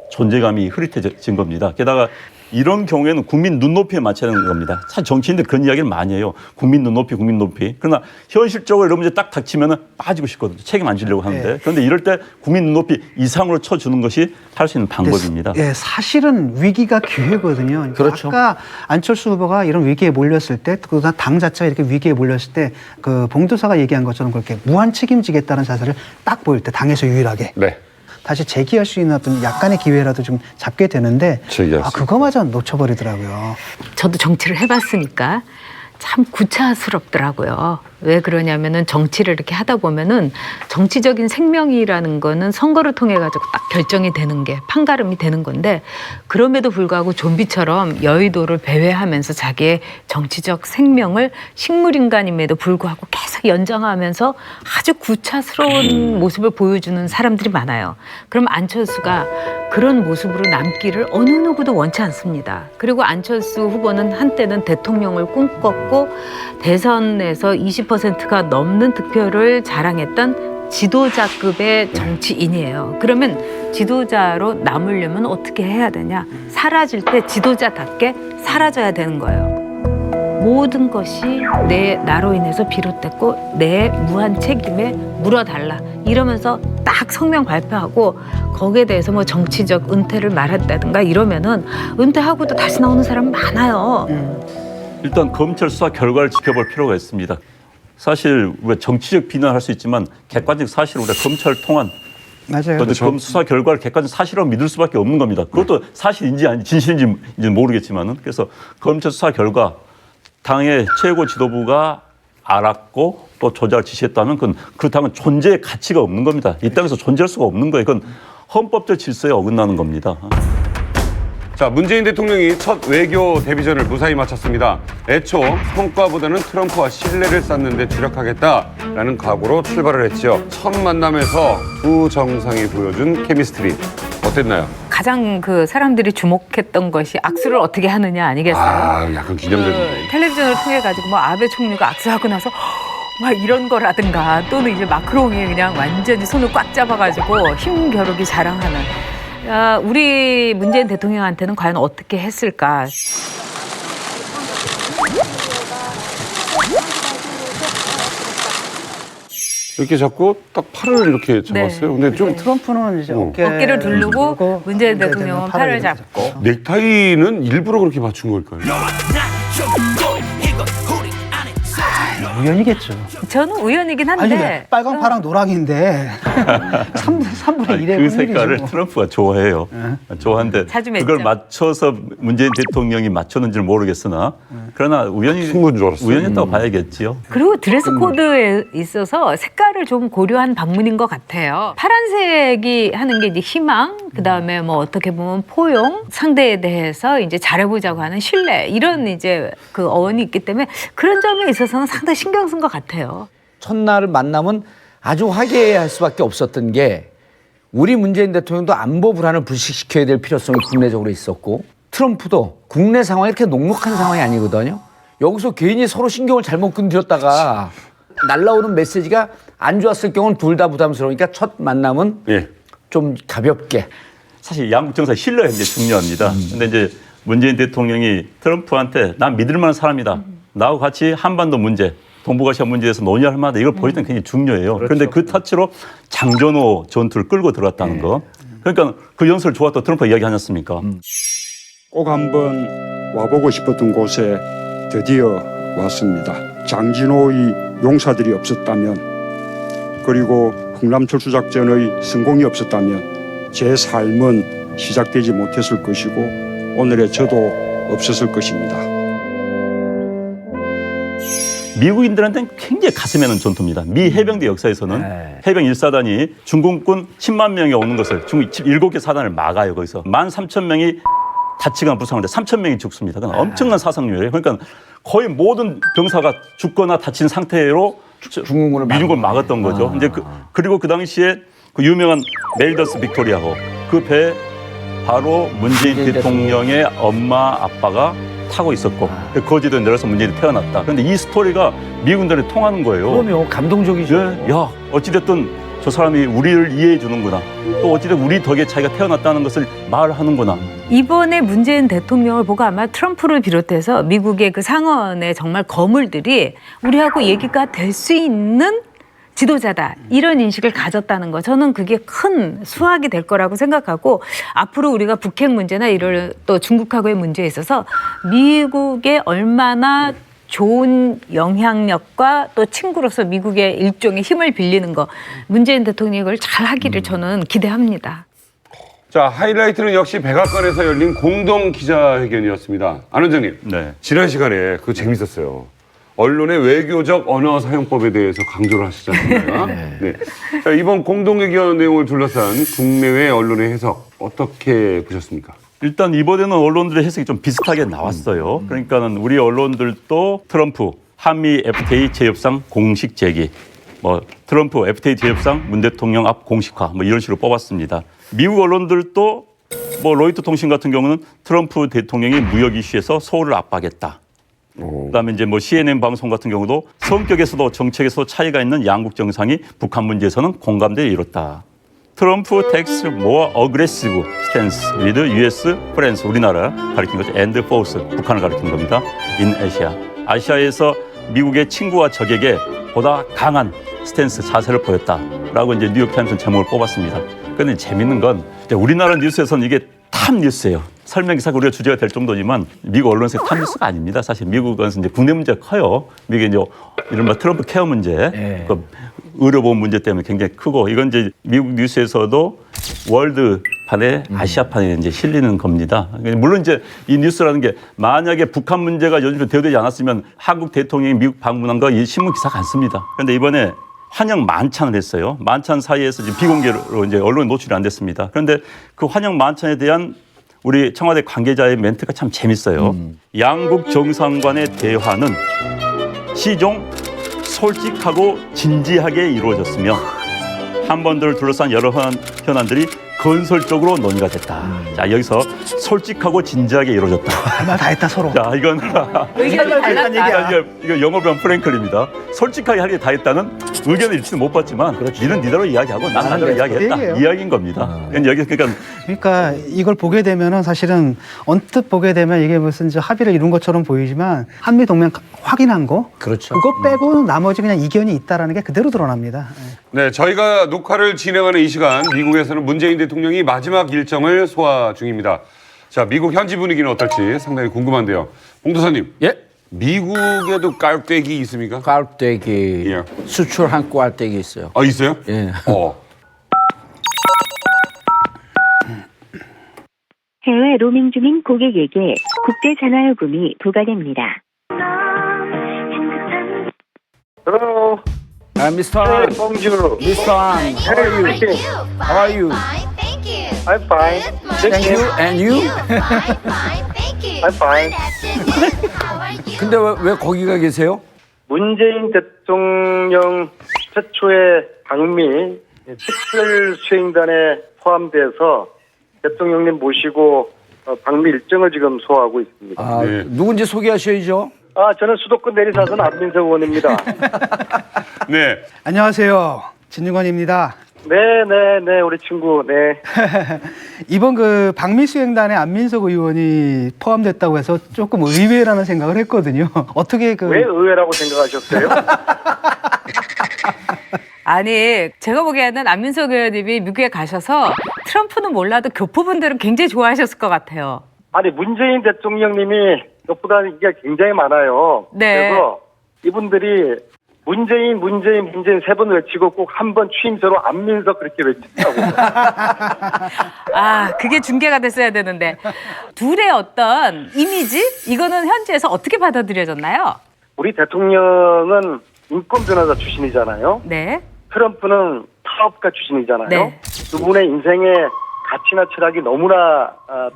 존재감이 흐릿해진 겁니다. 게다가 이런 경우에는 국민 눈높이에 맞춰야 되는 겁니다. 사실 정치인들 그런 이야기를 많이 해요. 국민 눈높이. 그러나 현실적으로 이런 문제 딱 닥치면 빠지고 싶거든요. 책임 안 지려고 하는데. 그런데 이럴 때 국민 눈높이 이상으로 쳐주는 것이 할 수 있는 방법입니다. 예, 사실은 위기가 기회거든요. 그렇죠. 아까 안철수 후보가 이런 위기에 몰렸을 때, 그다음 당 자체가 이렇게 위기에 몰렸을 때, 그 봉도사가 얘기한 것처럼 그렇게 무한 책임지겠다는 자세를 딱 보일 때 당에서 유일하게. 네. 다시 재기할 수 있는 어떤 약간의 기회라도 좀 잡게 되는데 그거마저 놓쳐버리더라고요. 저도 정치를 해봤으니까 참 구차스럽더라고요. 왜 그러냐면은 정치를 이렇게 하다 보면은 정치적인 생명이라는 거는 선거를 통해 가지고 딱 결정이 되는 게 판가름이 되는 건데 그럼에도 불구하고 좀비처럼 여의도를 배회하면서 자기의 정치적 생명을 식물인간임에도 불구하고 계속 연장하면서 아주 구차스러운 모습을 보여주는 사람들이 많아요. 그럼 안철수가 그런 모습으로 남기를 어느 누구도 원치 않습니다. 그리고 안철수 후보는 한때는 대통령을 꿈꿨고 대선에서 20%가 넘는 득표를 자랑했던 지도자급의 정치인이에요. 그러면 지도자로 남으려면 어떻게 해야 되냐? 사라질 때 지도자답게 사라져야 되는 거예요. 모든 것이 나로 인해서 비롯됐고 내 무한 책임에 물어달라 이러면서 딱 성명 발표하고 거기에 대해서 뭐 정치적 은퇴를 말했다든가 이러면은 은퇴하고도 다시 나오는 사람 많아요. 일단 검찰 수사 결과를 지켜볼 필요가 있습니다. 사실 우리가 정치적 비난할 수 있지만 객관적 사실 우리가 검찰 통한 맞아요. 그런데 수사 결과를 객관적 사실로 믿을 수밖에 없는 겁니다. 그것도 사실인지 아니 진실인지는 모르겠지만은 그래서 검찰 수사 결과 당의 최고 지도부가 알았고 또 조작을 지시했다면 그건 그 당은 존재의 가치가 없는 겁니다. 이 땅에서 존재할 수가 없는 거예요. 그건 헌법적 질서에 어긋나는 겁니다. 자, 문재인 대통령이 첫 외교 데뷔전을 무사히 마쳤습니다. 애초 성과보다는 트럼프와 신뢰를 쌓는 데 주력하겠다라는 각오로 출발을 했죠. 첫 만남에서 두 정상이 보여준 케미스트리 어땠나요? 가장 그 사람들이 주목했던 것이 악수를 어떻게 하느냐 아니겠어요? 아, 약간 기념적인. 텔레비전을 통해 가지고 뭐 아베 총리가 악수하고 나서 막 이런 거라든가 또는 이제 마크롱이 그냥 완전히 손을 꽉 잡아가지고 힘겨루기 자랑하는 우리 문재인 대통령한테는 과연 어떻게 했을까? 이렇게 잡고 딱 팔을 이렇게 잡았어요. 근데 좀 트럼프는 이제 어깨를 두르고 문재인 대통령은 팔을 잡고. 넥타이는 일부러 그렇게 맞춘 걸까요? 우연이겠죠. 저는 우연이긴 아니, 한데. 빨강, 파랑, 노랑인데 3분의 1의 그 색깔을 확률이죠. 트럼프가 좋아해요. 좋아하는데 자주 맺죠. 그걸 맞춰서 문재인 대통령이 맞췄는지는 모르겠으나 그러나 친구인 줄 알았어요. 우연했다고 봐야겠지요. 그리고 드레스 코드에 있어서 색깔을 좀 고려한 방문인 것 같아요. 파란색이 하는 게 이제 희망, 그 다음에 뭐 어떻게 보면 포용, 상대에 대해서 이제 잘해보자고 하는 신뢰, 이런 이제 그 어원이 있기 때문에 그런 점에 있어서는 상당히 신경 쓴 것 같아요. 첫날 만남은 아주 화기애애할 수밖에 없었던 게 우리 문재인 대통령도 안보 불안을 불식시켜야 될 필요성이 국내적으로 있었고 트럼프도 국내 상황이 이렇게 녹록한 상황이 아니거든요. 여기서 괜히 서로 신경을 잘못 건드렸다가 날라오는 메시지가 안 좋았을 경우는 둘 다 부담스러우니까 첫 만남은 좀 가볍게. 사실 양국 정상 신뢰가 굉장히 중요합니다. 근데 이제 문재인 대통령이 트럼프한테 난 믿을 만한 사람이다. 나하고 같이 한반도 문제, 동북아시아 문제에서 논의할 만하다. 이걸 보여주는 게 굉장히 중요해요. 그런데 그 타치로 장전호 전투를 끌고 들어왔다는 거. 그러니까 그 연설 좋았다고 트럼프가 이야기하지 않았습니까? 꼭 한번 와보고 싶었던 곳에 드디어 왔습니다. 장진호의 용사들이 없었다면 그리고 흥남철수 작전의 성공이 없었다면 제 삶은 시작되지 못했을 것이고 오늘의 저도 없었을 것입니다. 미국인들한테는 굉장히 가슴에는 전투입니다. 미 해병대 역사에서는 해병 1사단이 중공군 10만 명이 오는 것을 중국 7개 사단을 막아요. 거기서 13,000명이 다치거나 부상하는데 3,000명이 죽습니다. 그건 엄청난 사상률이에요. 그러니까 거의 모든 병사가 죽거나 다친 상태로 미중을 막았던 거죠. 이제 그리고 그 당시에 그 유명한 메일더스 빅토리아호 그 배 바로 문재인 대통령의 엄마 아빠가 타고 있었고 거제도에 내려서 문재인이 태어났다. 그런데 이 스토리가 미군들에 통하는 거예요. 그럼요. 감동적이죠. 야, 어찌됐든 저 사람이 우리를 이해해 주는구나. 또 어찌됐든 우리 덕에 자기가 태어났다는 것을 말하는구나. 이번에 문재인 대통령을 보고 아마 트럼프를 비롯해서 미국의 그 상원의 정말 거물들이 우리하고 얘기가 될 수 있는 지도자다. 이런 인식을 가졌다는 거. 저는 그게 큰 수확이 될 거라고 생각하고 앞으로 우리가 북핵 문제나 이런 또 중국하고의 문제에 있어서 미국에 얼마나 좋은 영향력과 또 친구로서 미국의 일종의 힘을 빌리는 거. 문재인 대통령이 이걸 잘 하기를 저는 기대합니다. 자, 하이라이트는 역시 백악관에서 열린 공동 기자회견이었습니다. 안 원장님, 지난 시간에 그거 재밌었어요. 언론의 외교적 언어 사용법에 대해서 강조를 하시지 않습니까? 네. 자, 이번 공동의견 내용을 둘러싼 국내외 언론의 해석 어떻게 보셨습니까? 일단 이번에는 언론들의 해석이 좀 비슷하게 나왔어요. 그러니까는 우리 언론들도 트럼프 한미 FTA 재협상 공식 제기, 뭐 트럼프 FTA 재협상 문 대통령 앞 공식화, 뭐 이런 식으로 뽑았습니다. 미국 언론들도 뭐 로이터 통신 같은 경우는 트럼프 대통령이 무역 이슈에서 서울을 압박했다. 그다음에 이제 뭐 CNN 방송 같은 경우도 성격에서도 정책에서도 차이가 있는 양국 정상이 북한 문제에서는 공감대에 이뤘다. 트럼프 takes more aggressive stance with US, France, 우리나라 가리킨 거죠. and force, 북한을 가리킨 겁니다. in Asia. 아시아에서 미국의 친구와 적에게 보다 강한 스탠스, 자세를 보였다라고 이제 뉴욕타임스 제목을 뽑았습니다. 그런데 재밌는 건 이제 우리나라 뉴스에서는 이게 탑 뉴스예요. 설명기사가 우리가 주제가 될 정도지만 미국 언론에서 탑 뉴스가 아닙니다. 사실 미국에서 이제 국내 문제가 커요. 미국의 이제 이른바 트럼프 케어 문제, 그 의료보험 문제 때문에 굉장히 크고 이건 이제 미국 뉴스에서도 월드판에 아시아판에 이제 실리는 겁니다. 물론 이제 이 뉴스라는 게 만약에 북한 문제가 요즘 대두되지 않았으면 한국 대통령이 미국 방문한 거 이 신문 기사가 안 씁니다. 그런데 이번에 환영 만찬을 했어요. 만찬 사이에서 지금 비공개로 이제 언론에 노출이 안 됐습니다. 그런데 그 환영 만찬에 대한 우리 청와대 관계자의 멘트가 참 재밌어요. 양국 정상 간의 대화는 시종 솔직하고 진지하게 이루어졌으며 한반도를 둘러싼 여러 현안들이 건설적으로 논의가 됐다. 자, 여기서 솔직하고 진지하게 이루어졌다. 할 말 다 했다 서로. 자, 이건 의견이 달랐다. 이거 영어 배운 프랭클입니다. 솔직하게 할 게 다 했다는 의견의 일치는 못 봤지만 니는 니대로 이야기하고 나는 나대로 이야기했다. 얘기예요. 이야기인 겁니다. 여기 그러니까 이걸 보게 되면은 사실은 언뜻 보게 되면 이게 무슨 이제 합의를 이룬 것처럼 보이지만 한미 동맹 확인한 거, 그렇죠. 그거 빼고는 나머지 그냥 이견이 있다라는 게 그대로 드러납니다. 네, 저희가 녹화를 진행하는 이 시간 미국에서는 문재인 대통령이 마지막 일정을 소화 중입니다. 자, 미국 현지 분위기는 어떨지 상당히 궁금한데요. 봉도사님. 예. 미국에도 깔때기 있습니까? 깔때기 예. 수출한 깔때기 있어요. 아, 있어요? 예. 해외 로밍 중인 고객에게 국제 전화요금이 부과됩니다. Hello. Mr. Hey, bonjour. Mr. Han, how are you? How are you? I'm fine. Thank you. And you? I'm fine. 근데 왜 거기가 계세요? 문재인 대통령 최초의 방미 특별 수행단에 포함돼서 대통령님 모시고 방미 일정을 지금 소화하고 있습니다. 아, 네. 누군지 소개하셔야죠. 저는 수도권 내리사선 안민석 의원입니다. 네. 안녕하세요. 진중권입니다. 네, 우리 친구, 네. 이번 그 방미 수행단에 안민석 의원이 포함됐다고 해서 조금 의외라는 생각을 했거든요. 어떻게 왜 의외라고 생각하셨어요? 아니, 제가 보기에는 안민석 의원님이 미국에 가셔서 트럼프는 몰라도 교포분들은 굉장히 좋아하셨을 것 같아요. 아니, 문재인 대통령님이 그것보다 인기가 굉장히 많아요. 네. 그래서 이분들이 문재인 세 번 외치고 꼭 한 번 취임새로 안민석 그렇게 외친다고. 아, 그게 중계가 됐어야 되는데. 둘의 어떤 이미지? 이거는 현지에서 어떻게 받아들여졌나요? 우리 대통령은 인권 변호사 출신이잖아요. 네. 트럼프는 사업가 출신이잖아요. 네. 두 분의 인생의 가치나 철학이 너무나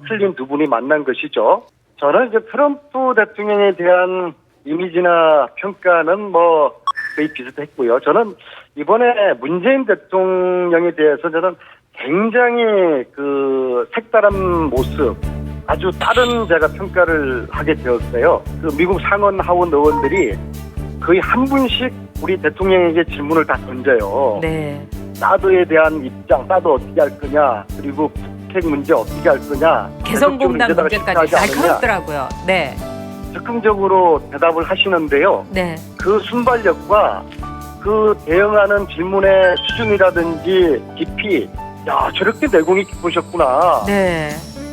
틀린 두 분이 만난 것이죠. 저는 이제 트럼프 대통령에 대한 이미지나 평가는 뭐 거의 비슷했고요. 저는 이번에 문재인 대통령에 대해서 저는 굉장히 그 색다른 모습, 아주 다른 제가 평가를 하게 되었어요. 그 미국 상원 하원 의원들이 거의 한 분씩 우리 대통령에게 질문을 다 던져요. 네. 사드에 대한 입장, 사드 어떻게 할 거냐, 그리고 북핵 문제 어떻게 할 거냐, 개성공단 문제까지 않느냐, 날카롭더라고요. 네. 적극적으로 대답을 하시는데요. 네. 그 순발력과 그 대응하는 질문의 수준이라든지 깊이, 야, 저렇게 내공이 깊으셨구나. 네.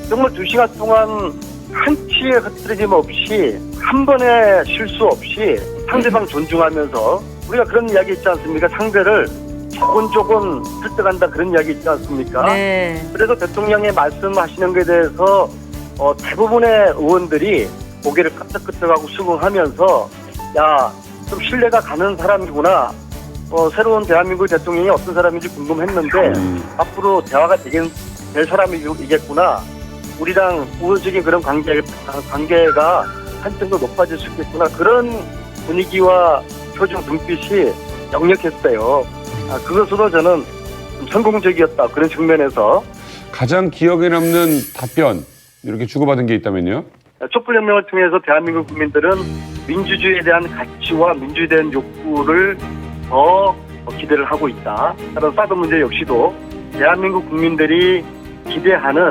정말 2시간 동안 한치의 흐트러짐 없이 한 번의 실수 없이 상대방 존중하면서 우리가 그런 이야기 있지 않습니까? 상대를 조곤조곤 설득한다 그런 이야기 있지 않습니까? 네. 그래서 대통령의 말씀하시는 것에 대해서 대부분의 의원들이 고개를 끄덕끄덕하고 수긍하면서 야, 좀 신뢰가 가는 사람이구나. 새로운 대한민국 대통령이 어떤 사람인지 궁금했는데 앞으로 대화가 될 사람이겠구나. 우리랑 우호적인 그런 관계가 한층 더 높아질 수 있겠구나. 그런 분위기와 표정, 눈빛이 역력했어요. 그것으로 저는 좀 성공적이었다. 그런 측면에서. 가장 기억에 남는 답변 이렇게 주고받은 게 있다면요? 촛불혁명을 통해서 대한민국 국민들은 민주주의에 대한 가치와 민주주의에 대한 욕구를 더 기대를 하고 있다. 다른 사드 문제 역시도 대한민국 국민들이 기대하는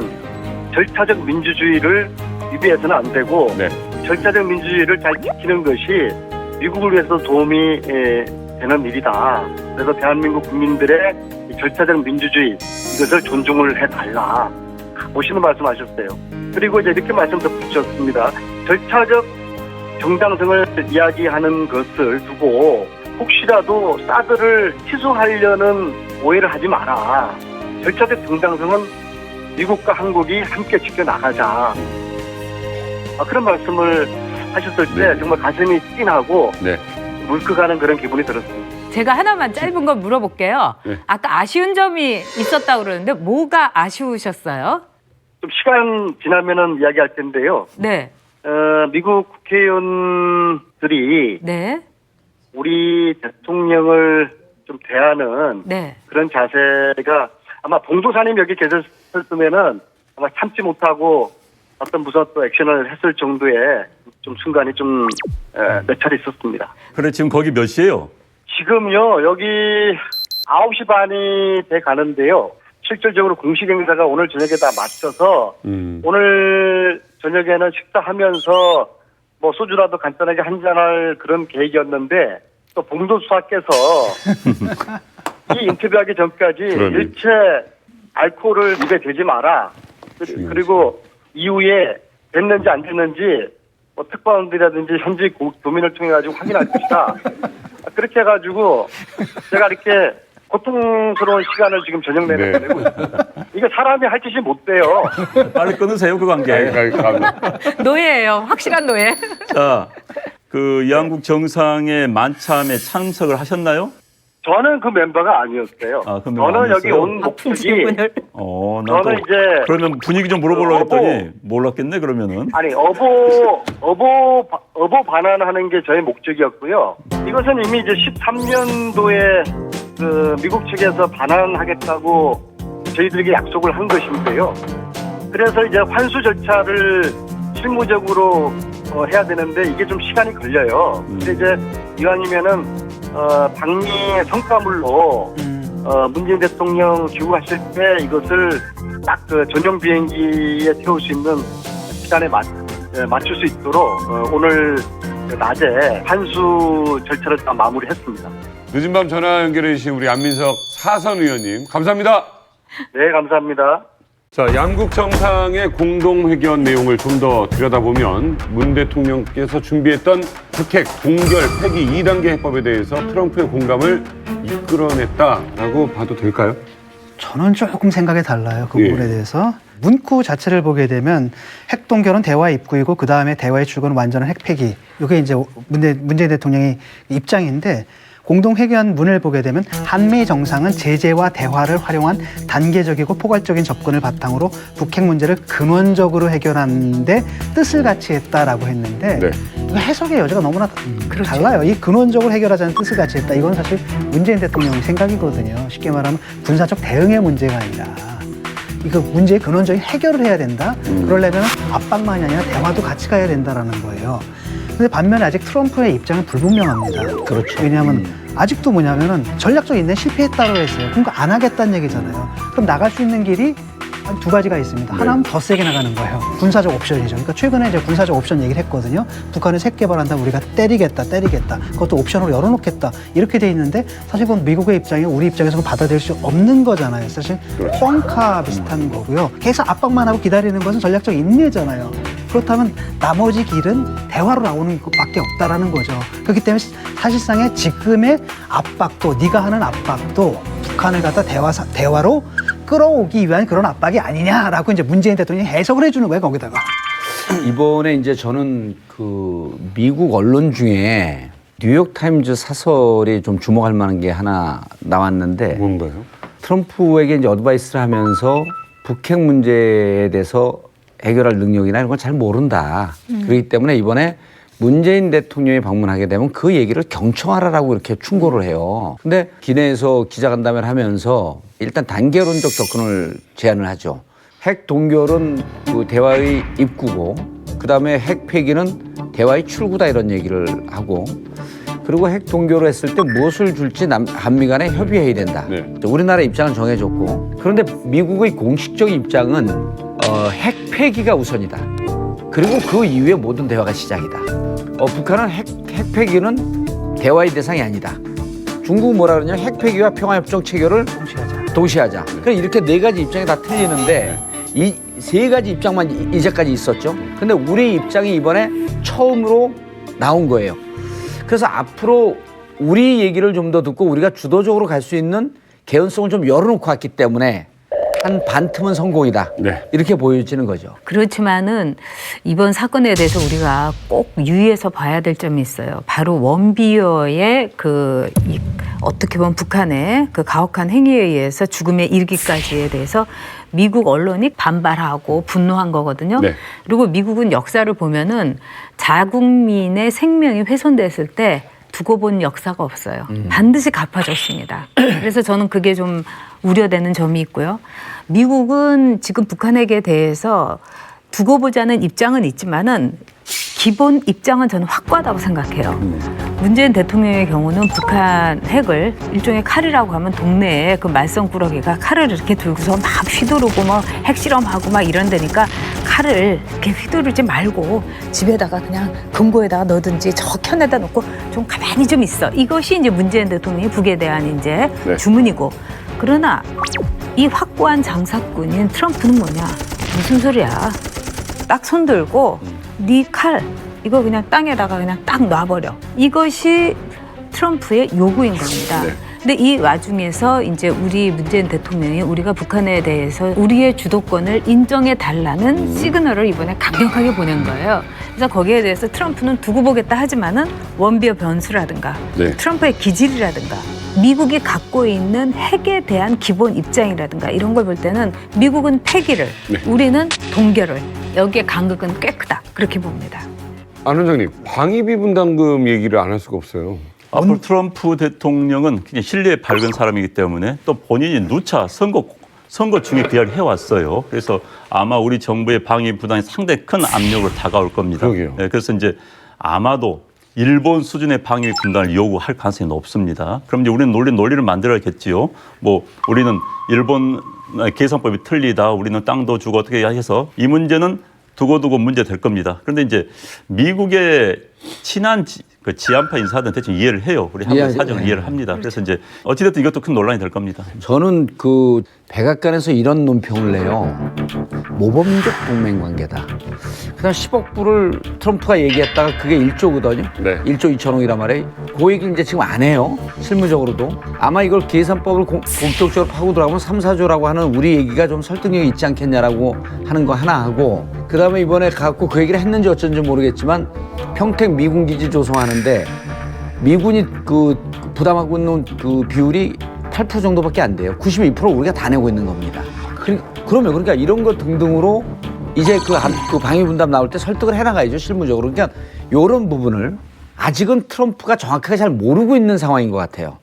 절차적 민주주의를 위배해서는 안 되고 네. 절차적 민주주의를 잘 지키는 것이 미국을 위해서 도움이 되는 일이다. 그래서 대한민국 국민들의 이 절차적 민주주의 이것을 존중을 해달라. 멋있는 말씀하셨어요. 그리고 이제 이렇게 말씀 덧붙였습니다. 절차적 정당성을 이야기하는 것을 두고 혹시라도 사드를 취소하려는 오해를 하지 마라. 절차적 정당성은 미국과 한국이 함께 지켜나가자. 그런 말씀을 하셨을 때 정말 가슴이 찐하고 물크가는 그런 기분이 들었습니다. 제가 하나만 짧은 거 물어볼게요. 네. 아까 아쉬운 점이 있었다고 그러는데 뭐가 아쉬우셨어요? 좀 시간 지나면은 이야기할 텐데요. 네. 미국 국회의원들이 네. 우리 대통령을 좀 대하는 네. 그런 자세가 아마 봉도사님 여기 계셨으면은 아마 참지 못하고 어떤 무슨 또 액션을 했을 정도의 좀 순간이 좀 몇 차례 있었습니다. 그래 지금 거기 몇 시예요? 지금요 여기 9시 반이 돼 가는데요. 실질적으로 공식 행사가 오늘 저녁에 다 마쳐서 오늘 저녁에는 식사하면서 뭐 소주라도 간단하게 한잔할 그런 계획이었는데 또 봉도수사께서 이 인터뷰하기 전까지 일체 알코올을 입에 대지 마라. 그리고 이후에 됐는지 안 됐는지 뭐 특파원들이라든지 현지 교민을 통해 가지고 확인할 것이다. 그렇게 해가지고 제가 이렇게 고통스러운 시간을 지금 저녁 내내 보내고 있습니다. 이게 사람이 할 짓이 못 돼요. 빨리 끊으세요 그 관계. 노예예요. 확실한 노예. 자, 그 이한국 정상의 만참에 참석을 하셨나요? 저는 그 멤버가 아니었어요. 그 멤버 저는 여기 아니었어요? 온 목적이 저는 이제 그러면 분위기 좀 물어보려고 했더니 몰랐겠네 그러면은. 아니 어보 반환하는 게 저의 목적이었고요. 이것은 이미 이제 13년도에 그 미국 측에서 반환하겠다고 저희들에게 약속을 한 것인데요. 그래서 이제 환수 절차를 실무적으로 해야 되는데 이게 좀 시간이 걸려요. 근데 이제 이왕이면은 방미의 성과물로 문재인 대통령 귀국하실 때 이것을 딱 그 전용 비행기에 태울 수 있는 시간에 맞출 수 있도록 오늘 낮에 환수 절차를 다 마무리했습니다. 늦은 밤 전화 연결해 주신 우리 안민석 사선 의원님 감사합니다. 네, 감사합니다. 자, 양국 정상의 공동회견 내용을 좀 더 들여다보면 문 대통령께서 준비했던 북핵 동결 폐기 2단계 해법에 대해서 트럼프의 공감을 이끌어냈다라고 봐도 될까요? 저는 조금 생각이 달라요. 그 부분에 대해서. 문구 자체를 보게 되면 핵 동결은 대화의 입구이고 그 다음에 대화의 출구는 완전한 핵 폐기. 이게 이제 문재인 대통령의 입장인데 공동회견 문을 보게 되면 한미 정상은 제재와 대화를 활용한 단계적이고 포괄적인 접근을 바탕으로 북핵 문제를 근원적으로 해결하는 데 뜻을 같이 했다라고 했는데 이거 해석의 여지가 너무나 달라요. 이 근원적으로 해결하자는 뜻을 같이 했다. 이건 사실 문재인 대통령의 생각이거든요. 쉽게 말하면 군사적 대응의 문제가 아니라 이거 문제의 근원적인 해결을 해야 된다. 그러려면 압박만이 아니라 대화도 같이 가야 된다라는 거예요. 근데 반면에 아직 트럼프의 입장은 불분명합니다. 그렇죠. 왜냐하면 아직도 뭐냐면은 전략적 인내 실패했다고 했어요. 그러니까 안 하겠다는 얘기잖아요. 그럼 나갈 수 있는 길이 한 두 가지가 있습니다. 하나는 더 세게 나가는 거예요. 군사적 옵션이죠. 그러니까 최근에 이제 군사적 옵션 얘기를 했거든요. 북한을 핵 개발한다면 우리가 때리겠다. 그것도 옵션으로 열어놓겠다. 이렇게 돼 있는데 사실 그건 미국의 입장에 우리 입장에서는 받아들일 수 없는 거잖아요. 사실 뻥카 비슷한 거고요. 계속 압박만 하고 기다리는 것은 전략적 인내잖아요. 그렇다면 나머지 길은 대화로 나오는 것밖에 없다라는 거죠. 그렇기 때문에 사실상의 지금의 압박도 네가 하는 압박도 북한을 갖다 대화로 끌어오기 위한 그런 압박이 아니냐라고 이제 문재인 대통령이 해석을 해주는 거예요. 거기다가 이번에 이제 저는 그 미국 언론 중에 뉴욕타임즈 사설이 좀 주목할 만한 게 하나 나왔는데 뭔가요? 트럼프에게 이제 어드바이스를 하면서 북핵 문제에 대해서 해결할 능력이나 이런 걸 잘 모른다. 그렇기 때문에 이번에 문재인 대통령이 방문하게 되면 그 얘기를 경청하라라고 이렇게 충고를 해요. 근데 기내에서 기자간담회를 하면서 일단 단계론적 접근을 제안을 하죠. 핵 동결은 그 대화의 입구고 그다음에 핵 폐기는 대화의 출구다 이런 얘기를 하고 그리고 핵 동결을 했을 때 무엇을 줄지 한미 간에 협의해야 된다. 네. 우리나라 입장은 정해졌고 그런데 미국의 공식적인 입장은 핵 폐기가 우선이다. 그리고 그 이후에 모든 대화가 시작이다. 북한은 핵 폐기는 대화의 대상이 아니다. 중국은 뭐라 그러냐 핵 폐기와 평화협정 체결을 동시에 하자. 그러니까 이렇게 네 가지 입장이 다 틀리는데 이 세 가지 입장만 이제까지 있었죠. 근데 우리 입장이 이번에 처음으로 나온 거예요. 그래서 앞으로 우리 얘기를 좀 더 듣고 우리가 주도적으로 갈 수 있는 개연성을 좀 열어놓고 왔기 때문에 한 반 틈은 성공이다. 네. 이렇게 보여지는 거죠. 그렇지만은 이번 사건에 대해서 우리가 꼭 유의해서 봐야 될 점이 있어요. 바로 원비어의 어떻게 보면 북한의 그 가혹한 행위에 의해서 죽음에 이르기까지에 대해서 미국 언론이 반발하고 분노한 거거든요. 네. 그리고 미국은 역사를 보면은 자국민의 생명이 훼손됐을 때 두고 본 역사가 없어요. 반드시 갚아줬습니다. 그래서 저는 그게 좀 우려되는 점이 있고요. 미국은 지금 북한에게 대해서 두고 보자는 입장은 있지만은 기본 입장은 저는 확고하다고 생각해요. 문재인 대통령의 경우는 북한 핵을 일종의 칼이라고 하면 동네에 그 말썽꾸러기가 칼을 이렇게 들고서 막 휘두르고 뭐 핵실험하고 막 이런다니까 칼을 이렇게 휘두르지 말고 집에다가 그냥 금고에다가 넣든지 저 켠에다 놓고 좀 가만히 좀 있어. 이것이 이제 문재인 대통령의 북에 대한 이제 네. 주문이고. 그러나 이 확고한 장사꾼인 트럼프는 뭐냐? 무슨 소리야? 딱 손들고 네 칼 이거 그냥 땅에다가 그냥 딱 놔버려. 이것이 트럼프의 요구인 겁니다. 네. 근데 이 와중에서 이제 우리 문재인 대통령이 우리가 북한에 대해서 우리의 주도권을 인정해 달라는 시그널을 이번에 강력하게 보낸 거예요. 그래서 거기에 대해서 트럼프는 두고 보겠다 하지만은 원비어 변수라든가 네. 트럼프의 기질이라든가 미국이 갖고 있는 핵에 대한 기본 입장이라든가 이런 걸 볼 때는 미국은 폐기를 네. 우리는 동결을 여기에 간극은 꽤 크다 그렇게 봅니다. 안 원장님, 방위비 분담금 얘기를 안 할 수가 없어요. 앞으로 트럼프 대통령은 굉장히 신뢰에 밝은 사람이기 때문에 또 본인이 누차 선거 중에 그 이야기를 해왔어요. 그래서 아마 우리 정부의 방위 부담이 상당히 큰 압력으로 다가올 겁니다. 그러게요. 네, 그래서 이제 아마도 일본 수준의 방위 분담을 요구할 가능성이 높습니다. 그럼 이제 우리는 논리를 만들어야겠지요. 뭐 우리는 일본 계산법이 틀리다. 우리는 땅도 주고 어떻게 해서 이 문제는 두고두고 문제 될 겁니다. 그런데 이제 미국의 친한 지한파 인사들은 대충 이해를 해요. 우리 한국 사정을 이해를 합니다. 그래서 이제 어찌됐든 이것도 큰 논란이 될 겁니다. 저는 그 백악관에서 이런 논평을 내요. 모범적 동맹 관계다. 그다음 10억 불을 트럼프가 얘기했다가 그게 1조거든요. 네. 1조 2천억이란 말이에요. 그 얘기를 이제 지금 안 해요. 실무적으로도. 아마 이걸 계산법을 본격적으로 파고 들어가면 3, 4조라고 하는 우리 얘기가 좀 설득력이 있지 않겠냐라고 하는 거 하나 하고 그다음에 이번에 갖고 그 얘기를 했는지 어쩐지 모르겠지만 평택 미군 기지 조성하는데 미군이 그 부담하고 있는 그 비율이 8% 정도밖에 안 돼요. 92% 우리가 다 내고 있는 겁니다. 그러면 그러니까 이런 것 등등으로 이제 그 방위 분담 나올 때 설득을 해나가야죠, 실무적으로. 그러니까 이런 부분을 아직은 트럼프가 정확하게 잘 모르고 있는 상황인 것 같아요.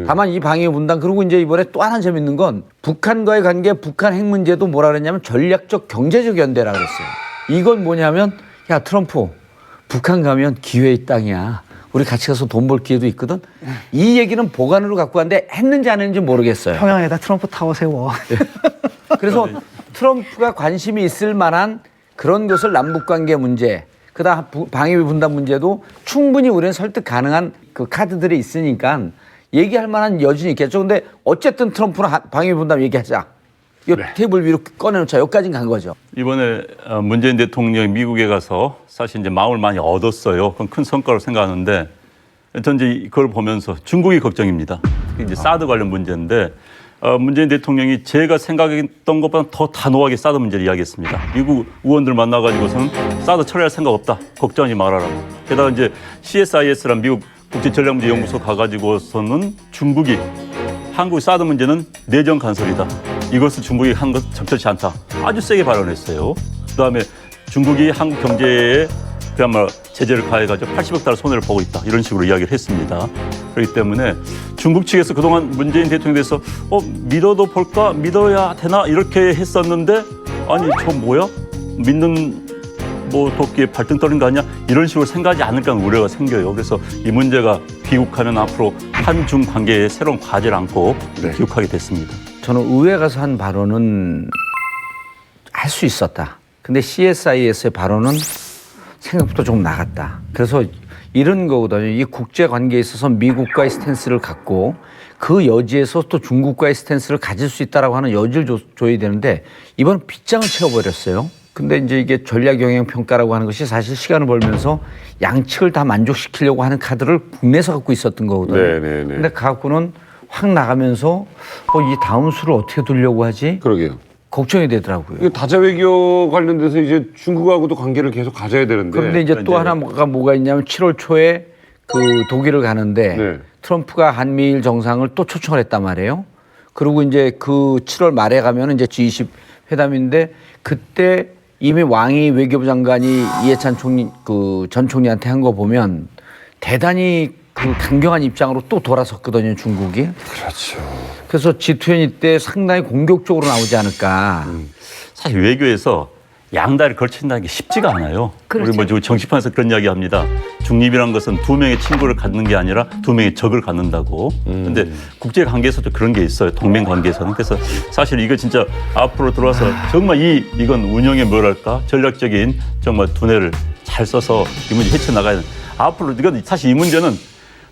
다만 이 방위 분담 그리고 이제 이번에 또 하나 재밌는 건 북한과의 관계, 북한 핵 문제도 뭐라 그랬냐면 전략적 경제적 연대라 그랬어요. 이건 뭐냐면 야 트럼프 북한 가면 기회의 땅이야. 우리 같이 가서 돈 벌 기회도 있거든. 이 얘기는 보관으로 갖고 왔는데 했는지 안 했는지 모르겠어요. 평양에다 트럼프 타워 세워. 그래서 트럼프가 관심이 있을 만한 그런 것을 남북관계 문제, 그다음 방위비 분담 문제도 충분히 우리는 설득 가능한 그 카드들이 있으니까 얘기할 만한 여진이 있겠죠. 근데 어쨌든 트럼프는 방위비 분담 얘기하자. 이 테이블 위로 꺼내놓자. 여기까지는 간 거죠. 이번에 문재인 대통령이 미국에 가서 사실 이제 마음을 많이 얻었어요. 그건 큰 성과로 생각하는데 전 이제 그걸 보면서 중국이 걱정입니다. 특히 이제 사드 관련 문제인데 문재인 대통령이 제가 생각했던 것보다 더 단호하게 사드 문제를 이야기했습니다. 미국 의원들 만나가지고서는 사드 처리할 생각 없다. 걱정하지 말아라. 게다가 이제 CSIS라는 미국 국제전략문제연구소 가가지고서는 중국이 한국 사드 문제는 내정 간섭이다. 이것을 중국이 한 것 적절치 않다. 아주 세게 발언했어요. 그다음에 중국이 한국 경제에 그야말로 제재를 가해가지고 80억 달러 손해를 보고 있다. 이런 식으로 이야기를 했습니다. 그렇기 때문에 중국 측에서 그동안 문재인 대통령에 대해서 믿어도 볼까? 믿어야 되나? 이렇게 했었는데 아니 저 뭐야? 믿는 도끼에 발등 떨린 거 아니야? 이런 식으로 생각하지 않을까 하는 우려가 생겨요. 그래서 이 문제가 귀국하면 앞으로 한중 관계에 새로운 과제를 안고 귀국하게 됐습니다. 저는 의회 가서 한 발언은 할 수 있었다. 근데 CSIS의 발언은 생각보다 조금 나갔다. 그래서 이런 거거든요. 이 국제 관계에 있어서 미국과의 스탠스를 갖고 그 여지에서 또 중국과의 스탠스를 가질 수 있다라고 하는 여지를 줘야 되는데 이번 빗장을 채워버렸어요. 근데 이제 이게 전략 영향 평가라고 하는 것이 사실 시간을 벌면서 양측을 다 만족시키려고 하는 카드를 국내에서 갖고 있었던 거거든요. 네네네. 근데 그 갖고는 확 나가면서 이 다음 수를 어떻게 두려고 하지? 그러게요. 걱정이 되더라고요. 이게 다자 외교 관련돼서 이제 중국하고도 관계를 계속 가져야 되는데. 그런데 이제 또 하나가 뭐가 있냐면 7월 초에 그 독일을 가는데 네. 트럼프가 한미일 정상을 또 초청을 했단 말이에요. 그리고 이제 그 7월 말에 가면 이제 G20 회담인데 그때 이미 왕이 외교부 장관이 이해찬 총리 전 총리한테 한 거 보면 대단히 그 강경한 입장으로 또 돌아섰거든요, 중국이. 그렇죠. 그래서 G20 때 상당히 공격적으로 나오지 않을까. 사실 외교에서 양다리를 걸친다는 게 쉽지가 않아요. 그렇죠. 우리 뭐 정치판에서 그런 이야기 합니다. 중립이란 것은 두 명의 친구를 갖는 게 아니라 두 명의 적을 갖는다고. 근데 국제 관계에서도 그런 게 있어요. 동맹 관계에서는. 그래서 사실 이거 진짜 앞으로 들어와서 정말 이건 운영의 뭐랄까 전략적인 정말 두뇌를 잘 써서 이 문제 헤쳐나가야 되는. 앞으로 이건 사실 이 문제는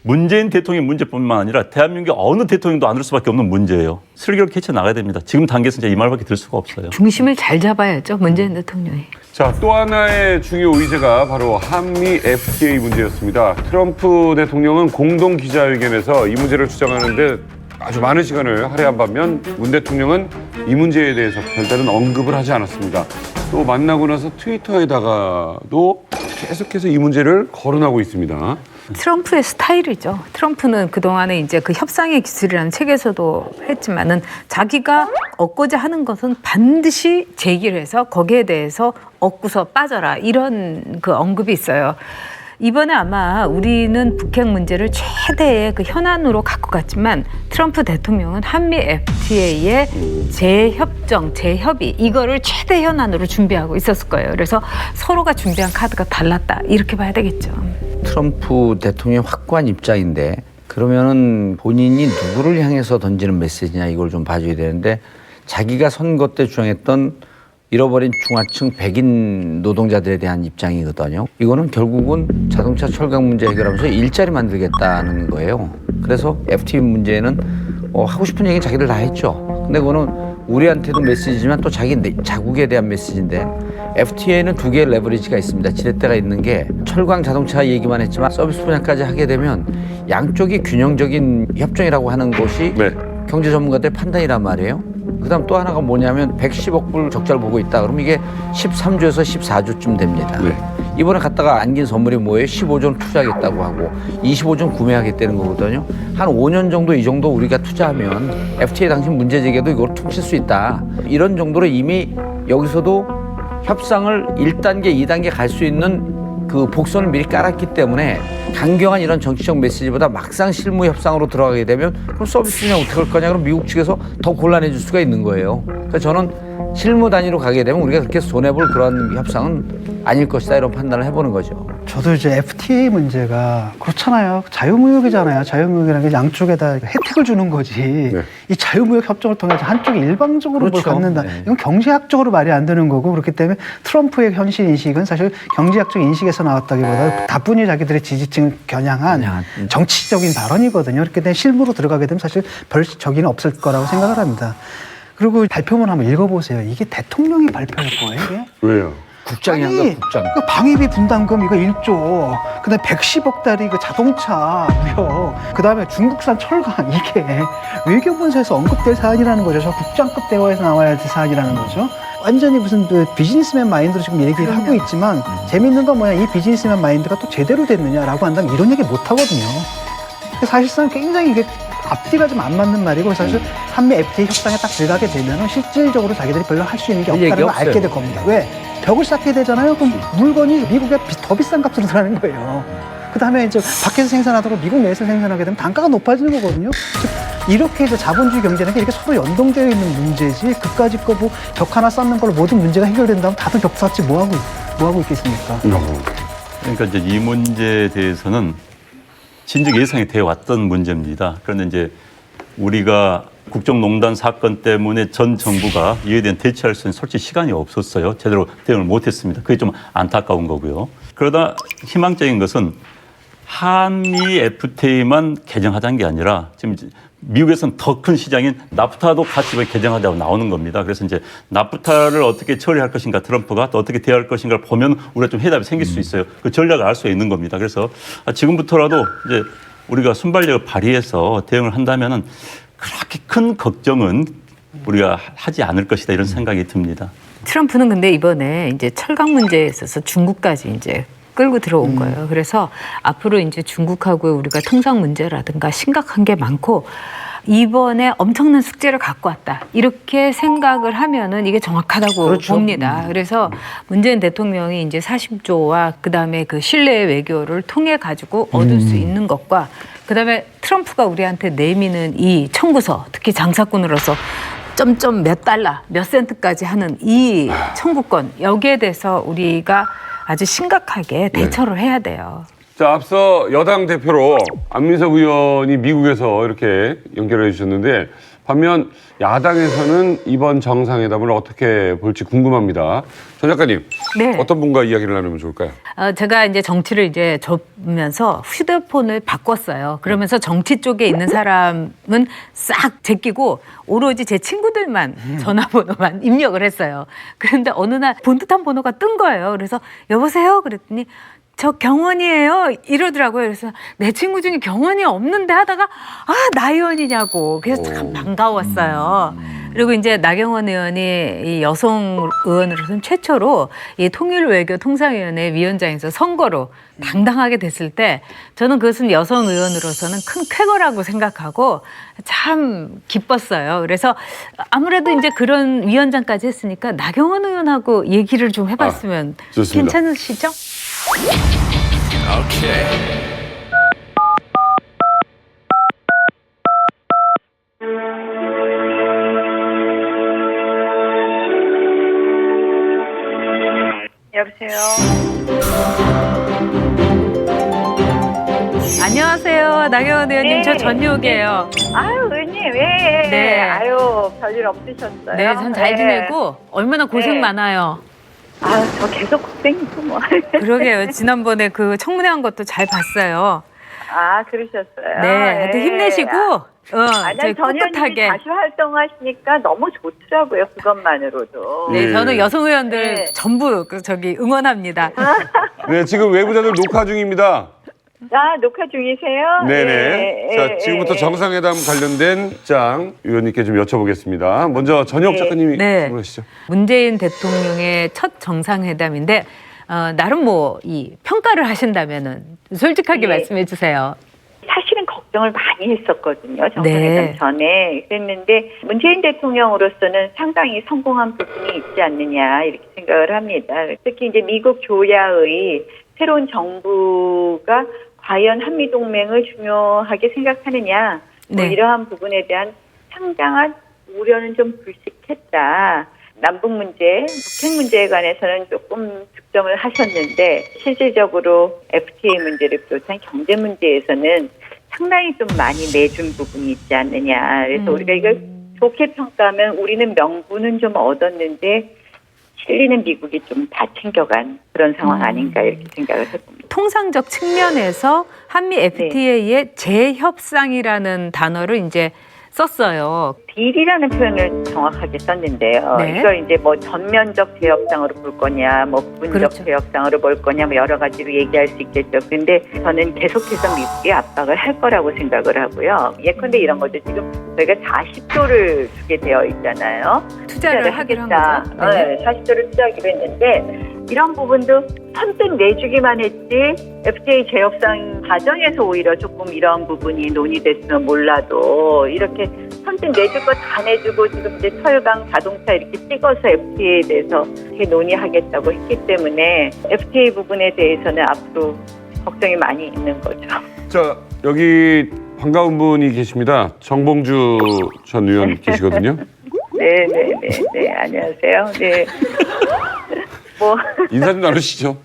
문재인 대통령 문제뿐만 아니라 대한민국 어느 대통령도 안 들 수밖에 없는 문제예요. 슬기롭게 헤쳐나가야 됩니다. 지금 단계에서 이제 이 말밖에 들 수가 없어요. 중심을 잘 잡아야죠, 문재인 대통령이. 자, 또 하나의 중요 의제가 바로 한미 FTA 문제였습니다. 트럼프 대통령은 공동 기자회견에서 이 문제를 주장하는데 아주 많은 시간을 할애한 반면 문 대통령은 이 문제에 대해서 별다른 언급을 하지 않았습니다. 또 만나고 나서 트위터에다가도 계속해서 이 문제를 거론하고 있습니다. 트럼프의 스타일이죠. 트럼프는 그동안에 이제 그 협상의 기술이라는 책에서도 했지만은 자기가 얻고자 하는 것은 반드시 제기를 해서 거기에 대해서 얻고서 빠져라. 이런 그 언급이 있어요. 이번에 아마 우리는 북핵 문제를 최대의 그 현안으로 갖고 갔지만 트럼프 대통령은 한미 FTA의 재협정, 재협의 이거를 최대 현안으로 준비하고 있었을 거예요. 그래서 서로가 준비한 카드가 달랐다. 이렇게 봐야 되겠죠. 트럼프 대통령의 확고한 입장인데 그러면은 본인이 누구를 향해서 던지는 메시지냐 이걸 좀 봐줘야 되는데 자기가 선거 때 주장했던 잃어버린 중하층 백인 노동자들에 대한 입장이거든요. 이거는 결국은 자동차 철강 문제 해결하면서 일자리 만들겠다는 거예요. 그래서 FTA 문제는 하고 싶은 얘기는 자기들 다 했죠. 근데 그거는 우리한테도 메시지지만 또 자기 자국에 대한 메시지인데 FTA는 두 개의 레버리지가 있습니다. 지렛대가 있는 게 철강 자동차 얘기만 했지만 서비스 분야까지 하게 되면 양쪽이 균형적인 협정이라고 하는 것이 경제 전문가들의 판단이란 말이에요. 그다음 또 하나가 뭐냐면 110억 불 적자를 보고 있다. 그럼 이게 13조에서 14조쯤 됩니다. 이번에 갔다가 안긴 선물이 뭐예요? 15조는 투자하겠다고 하고 25조는 구매하겠다는 거거든요. 한 5년 정도 이 정도 우리가 투자하면 FTA 당신 문제 제기도 이걸 퉁칠 수 있다. 이런 정도로 이미 여기서도 협상을 1단계, 2단계 갈 수 있는 그 복선을 미리 깔았기 때문에 강경한 이런 정치적 메시지보다 막상 실무 협상으로 들어가게 되면 그럼 서비스 분야 어떻게 할 거냐 그럼 미국 측에서 더 곤란해질 수가 있는 거예요. 그래서 저는 실무 단위로 가게 되면 우리가 그렇게 손해볼 그런 협상은 아닐 것이다 이런 판단을 해보는 거죠. 저도 이제 FTA 문제가 그렇잖아요. 자유무역이잖아요. 자유무역이라는 게 양쪽에다 혜택을 주는 거지. 이 자유무역 협정을 통해서 한쪽이 일방적으로 뭘 갖는다. 이건 경제학적으로 말이 안 되는 거고 그렇기 때문에 트럼프의 현실 인식은 사실 경제학적 인식에서 나왔다기보다 다분히 자기들의 지지층을 겨냥한 정치적인 발언이거든요. 그렇기 때문에 실무로 들어가게 되면 사실 별 적이는 없을 거라고 생각을 합니다. 그리고 발표문 한번 읽어보세요. 이게 대통령이 발표할 거예요, 이게? 왜요? 국장이란가 아니, 국장. 그 방위비 분담금 이거 1조, 그다음에 110억 달이 그 자동차 무역, 그다음에 중국산 철강, 이게 외교문서에서 언급될 사안이라는 거죠. 저 국장급 대화에서 나와야 될 사안이라는 거죠. 완전히 무슨 그 비즈니스맨 마인드로 지금 얘기를 하고 있지만 재밌는 건 뭐냐, 이 비즈니스맨 마인드가 또 제대로 됐느냐라고 한다면 이런 얘기 못 하거든요. 사실상 굉장히 이게 앞뒤가 좀 안 맞는 말이고, 사실 한미 FTA 협상에 딱 들어가게 되면 실질적으로 자기들이 별로 할 수 있는 게 없다는 걸 알게 될 겁니다. 왜? 벽을 쌓게 되잖아요. 그럼 물건이 미국에 더 비싼 값으로 들어가는 거예요. 그 다음에 이제 밖에서 생산하다가 미국 내에서 생산하게 되면 단가가 높아지는 거거든요. 즉, 이렇게 이제 자본주의 경제라는 게 이렇게 서로 연동되어 있는 문제지, 그까짓 거 뭐 벽 하나 쌓는 걸로 모든 문제가 해결된다면 다들 벽 쌓지 뭐 하고 있겠습니까? 그러니까 이제 이 문제에 대해서는 진즉 예상이 되어 왔던 문제입니다. 그런데 이제 우리가 국정농단 사건 때문에 전 정부가 이에 대한 대처할 수 있는 솔직히 시간이 없었어요. 제대로 대응을 못했습니다. 그게 좀 안타까운 거고요. 그러다 희망적인 것은 한미 FTA만 개정하자는 게 아니라 지금 미국에서는 더 큰 시장인 나프타도 같이 개정하자고 나오는 겁니다. 그래서 이제 나프타를 어떻게 처리할 것인가, 트럼프가 또 어떻게 대할 것인가를 보면 우리가 좀 해답이 생길 수 있어요. 그 전략을 알 수 있는 겁니다. 그래서 지금부터라도 이제 우리가 순발력을 발휘해서 대응을 한다면은 그렇게 큰 걱정은 우리가 하지 않을 것이다, 이런 생각이 듭니다. 트럼프는 근데 이번에 이제 철강 문제에 있어서 중국까지 이제 끌고 들어온 거예요. 그래서 앞으로 이제 중국하고 우리가 통상 문제라든가 심각한 게 많고, 이번에 엄청난 숙제를 갖고 왔다, 이렇게 생각을 하면은 이게 정확하다고 그렇죠. 봅니다. 그래서 문재인 대통령이 이제 40조와 그다음에 그 신뢰의 외교를 통해 가지고 얻을 수 있는 것과, 그다음에 트럼프가 우리한테 내미는 이 청구서, 특히 장사꾼으로서 점점 몇 달러, 몇 센트까지 하는 이 청구권, 여기에 대해서 우리가 아주 심각하게 대처를 해야 돼요. 자, 앞서 여당 대표로 안민석 의원이 미국에서 이렇게 연결해 주셨는데, 반면 야당에서는 이번 정상회담을 어떻게 볼지 궁금합니다. 전 작가님, 네. 어떤 분과 이야기를 나누면 좋을까요? 제가 이제 정치를 이제 접으면서 휴대폰을 바꿨어요. 그러면서 정치 쪽에 있는 사람은 싹 제끼고 오로지 제 친구들만 전화번호만 입력을 했어요. 그런데 어느 날 본듯한 번호가 뜬 거예요. 그래서 여보세요? 그랬더니 저 경원이에요, 이러더라고요. 그래서 내 친구 중에 경원이 없는데 하다가 나 의원이냐고. 그래서 참 반가웠어요. 그리고 이제 나경원 의원이 이 여성 의원으로서는 최초로 이 통일외교 통상위원회 위원장에서 선거로 당당하게 됐을 때, 저는 그것은 여성 의원으로서는 큰 쾌거라고 생각하고 참 기뻤어요. 그래서 아무래도 이제 그런 위원장까지 했으니까 나경원 의원하고 얘기를 좀 해봤으면 좋습니다. 괜찮으시죠? 여보세요. 안녕하세요, 나경원 의원님. 네. 저 전용이에요. 아유, 의원님, 왜? 네. 아유, 별일 없으셨어요? 네, 전 잘 지내고. 얼마나 고생 네. 많아요. 아유, 저 계속 고생이고 뭐. 그러게요. 지난번에 그 청문회한 것도 잘 봤어요. 아, 그러셨어요? 네, 하여튼 힘내시고 저희 전 의원님이 꿋꿋하게. 다시 활동하시니까 너무 좋더라고요, 그것만으로도. 네, 네. 저는 여성 의원들 네. 전부 응원합니다. 네, 지금 외부자들 녹화 중입니다. 아, 녹화 중이세요? 네네. 자, 지금부터 정상회담 관련된 장 의원님께 좀 여쭤보겠습니다. 먼저 전혁 작가님이 네. 질문하시죠. 문재인 대통령의 첫 정상회담인데 나름 뭐 이 평가를 하신다면은 솔직하게 네. 말씀해 주세요. 사실은 걱정을 많이 했었거든요. 정상회담 네. 전에. 그랬는데 문재인 대통령으로서는 상당히 성공한 부분이 있지 않느냐, 이렇게 생각을 합니다. 특히 이제 미국 조야의 새로운 정부가 과연 한미동맹을 중요하게 생각하느냐, 뭐 네. 이러한 부분에 대한 상당한 우려는 좀 불식했다. 남북 문제, 북핵 문제에 관해서는 조금 득점을 하셨는데, 실질적으로 FTA 문제를 비롯한 경제 문제에서는 상당히 좀 많이 내준 부분이 있지 않느냐. 그래서 우리가 이걸 좋게 평가하면 우리는 명분은 좀 얻었는데 실리는 미국이 좀 다 챙겨간 그런 상황 아닌가, 이렇게 생각을 해봅니다. 통상적 측면에서 한미 FTA의 재협상이라는 단어를 이제 썼어요. 딜이라는 표현을 정확하게 썼는데요. 네. 이걸 이제 뭐 전면적 재협상으로 볼 거냐, 뭐 부분적 그렇죠. 재협상으로 볼 거냐, 뭐 여러 가지로 얘기할 수 있겠죠. 근데 저는 계속해서 미국이 압박을 할 거라고 생각을 하고요. 예컨대 이런 거죠. 지금 저희가 40조를 주게 되어 있잖아요. 투자를 하기로 한 거죠. 네. 40조를 투자하기로 했는데 이런 부분도 선뜻 내주기만 했지 FTA 재협상 과정에서 오히려 조금 이런 부분이 논의됐으면 몰라도 이렇게 선뜻 내줄 거 다 내주고 지금 이제 철강 자동차 이렇게 찍어서 FTA에 대해서 이렇게 논의하겠다고 했기 때문에 FTA 부분에 대해서는 앞으로 걱정이 많이 있는 거죠. 자, 여기 반가운 분이 계십니다. 정봉주 전 의원 계시거든요. 네, 안녕하세요. 네. 뭐 인사 좀 나누시죠.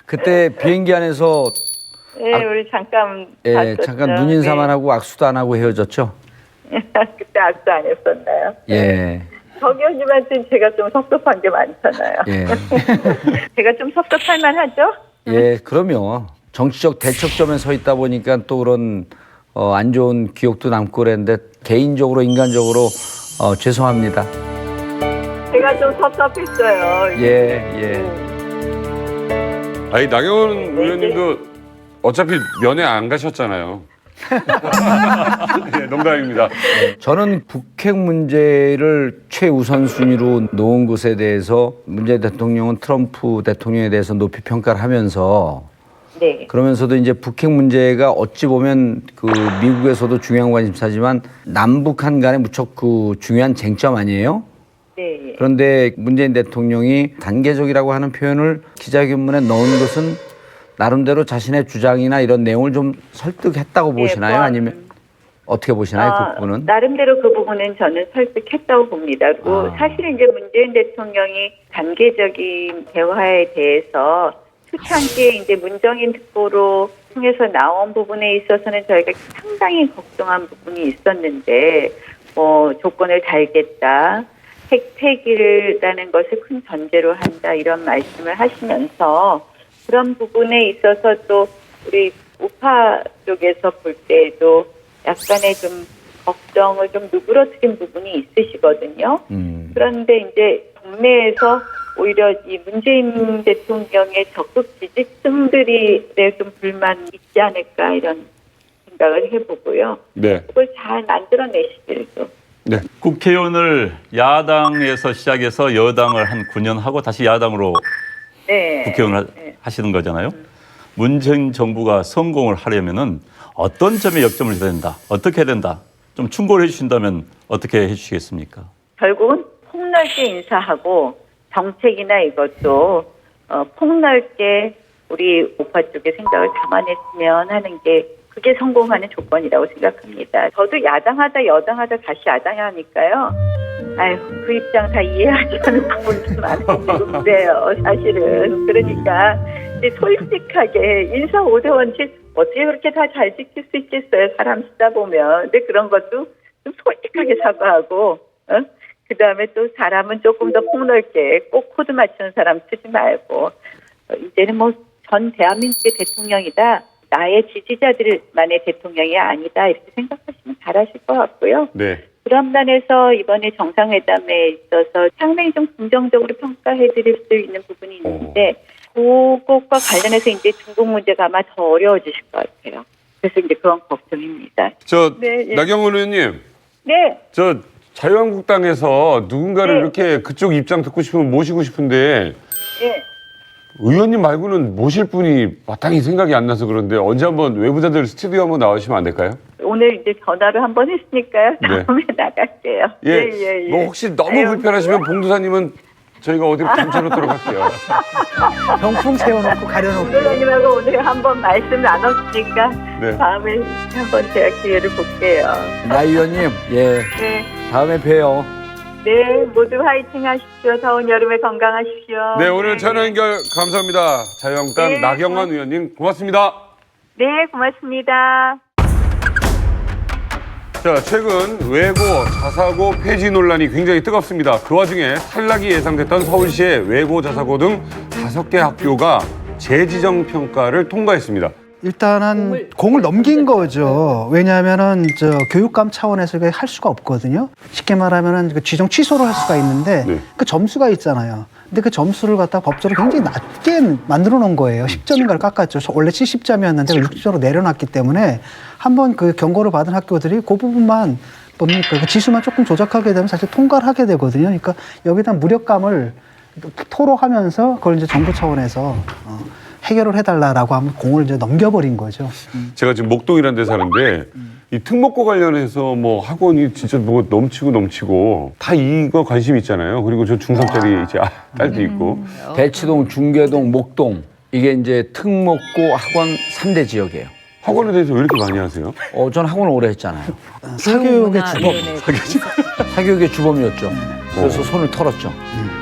그때 비행기 안에서 네, 우리 잠깐 봤었죠. 잠깐 눈인사만 하고 악수도 안 하고 헤어졌죠. 그때 악수 안 했었나요? 예. 정 의원님한테는 제가 좀 섭섭한 게 많잖아요. 예. 제가 좀 섭섭할 만하죠? 예, 그럼요. 정치적 대척점에 서 있다 보니까 또 그런 안 좋은 기억도 남고 그랬는데 개인적으로 인간적으로 죄송합니다. 제가 좀 섭섭했어요. 예. 아니, 나경원 의원님도 어차피 면회 안 가셨잖아요. 네, 농담입니다. 저는 북핵 문제를 최우선 순위로 놓은 것에 대해서 문재인 대통령은 트럼프 대통령에 대해서 높이 평가를 하면서 네. 그러면서도 이제 북핵 문제가 어찌 보면 그 미국에서도 중요한 관심사지만 남북한 간에 무척 그 중요한 쟁점 아니에요? 네. 그런데 문재인 대통령이 단계적이라고 하는 표현을 기자회견문에 넣은 것은 나름대로 자신의 주장이나 이런 내용을 좀 설득했다고 보시나요? 아니면 어떻게 보시나요? 그 부분은? 나름대로 그 부분은 저는 설득했다고 봅니다. 그리고 사실은 이제 문재인 대통령이 단계적인 대화에 대해서 초창기에 이제 문정인 특보로 통해서 나온 부분에 있어서는 저희가 상당히 걱정한 부분이 있었는데 뭐 조건을 달겠다. 핵 폐기라는 것을 큰 전제로 한다 이런 말씀을 하시면서 그런 부분에 있어서 또 우리 우파 쪽에서 볼 때에도 약간의 좀 걱정을 좀 누그러뜨린 부분이 있으시거든요. 그런데 이제 국내에서 오히려 이 문재인 대통령의 적극 지지층들이 좀 불만 있지 않을까 이런 생각을 해보고요. 네. 그걸 잘 만들어내시기를 좀. 네. 국회의원을 야당에서 시작해서 여당을 한 9년 하고 다시 야당으로 네. 국회의원을 하시는 거잖아요. 문재인 정부가 성공을 하려면은 어떤 점에 역점을 줘야 된다, 어떻게 해야 된다, 좀 충고를 해주신다면 어떻게 해주시겠습니까? 결국은 폭넓게 인사하고 정책이나 이것도 폭넓게 우리 우파 쪽의 생각을 담아냈으면 하는 게 그게 성공하는 조건이라고 생각합니다. 저도 야당하다 여당하다 다시 야당하니까요. 아유, 그 입장 다 이해하지 않는 부분도 많아지고 그래요, 사실은. 그러니까 이제 솔직하게 인사 5대 원칙 어떻게 그렇게 다 잘 지킬 수 있겠어요, 사람 쓰다 보면. 근데 그런 것도 좀 솔직하게 사과하고, 그 다음에 또 사람은 조금 더 폭넓게 꼭 코드 맞추는 사람 쓰지 말고, 이제는 뭐 전 대한민국의 대통령이다. 나의 지지자들만의 대통령이 아니다. 이렇게 생각하시면 잘하실 것 같고요. 네. 그런 면에서 이번에 정상회담에 있어서 상당히 좀 긍정적으로 평가해드릴 수 있는 부분이 있는데 그것과 관련해서 이제 중국 문제가 아마 더 어려워지실 것 같아요. 그래서 이제 그건 걱정입니다. 나경원 의원님. 네. 저 자유한국당에서 누군가를 이렇게 그쪽 입장 듣고 싶으면 모시고 싶은데 네. 의원님 말고는 모실 분이 마땅히 생각이 안 나서 그런데 언제 한번 외부자들 스튜디오 한번 나오시면 안 될까요? 오늘 이제 전화를 한번 했으니까요. 다음에 나갈게요. 예. 뭐 혹시 너무 불편하시면 봉도사님은 저희가 어디로 감춰놓도록 할게요. 병풍 세워놓고 가려놓고. 의원님하고 오늘 한번 말씀 나눴으니까 네. 다음에 한번 제가 기회를 볼게요. 나 의원님, 예. 네. 다음에 봬요. 네, 모두 화이팅 하십시오. 더운 여름에 건강하십시오. 네, 오늘 전화 연결 감사합니다. 자유한국당 나경원 의원님 고맙습니다. 네, 고맙습니다. 자, 최근 외고 자사고 폐지 논란이 굉장히 뜨겁습니다. 그 와중에 탈락이 예상됐던 서울시의 외고 자사고 등 5개 학교가 재지정 평가를 통과했습니다. 일단은 공을 넘긴 거죠. 왜냐하면은 교육감 차원에서 이게 할 수가 없거든요. 쉽게 말하면은 그 지정 취소를 할 수가 있는데 네. 그 점수가 있잖아요. 근데 그 점수를 갖다 법적으로 굉장히 낮게 만들어 놓은 거예요. 10점인가를 깎았죠. 원래 70점이었는데 60점으로 내려놨기 때문에 한번 그 경고를 받은 학교들이 그 부분만 뭡니까? 그 지수만 조금 조작하게 되면 사실 통과를 하게 되거든요. 그러니까 여기다 무력감을 토로하면서 그걸 이제 정부 차원에서 해결을 해달라라고 하면 공을 이제 넘겨버린 거죠. 제가 지금 목동이라는 데 사는데 이 특목고 관련해서 뭐 학원이 진짜 뭐 넘치고 다 이거 관심 있잖아요. 그리고 저 중3짜리 이제 딸도 있고. 대치동, 중계동, 목동 이게 이제 특목고 학원 3대 지역이에요. 학원에 대해서 왜 이렇게 많이 하세요? 전 학원을 오래 했잖아요. 사교육의 주범. 사교육의 주범이었죠. 그래서 손을 털었죠.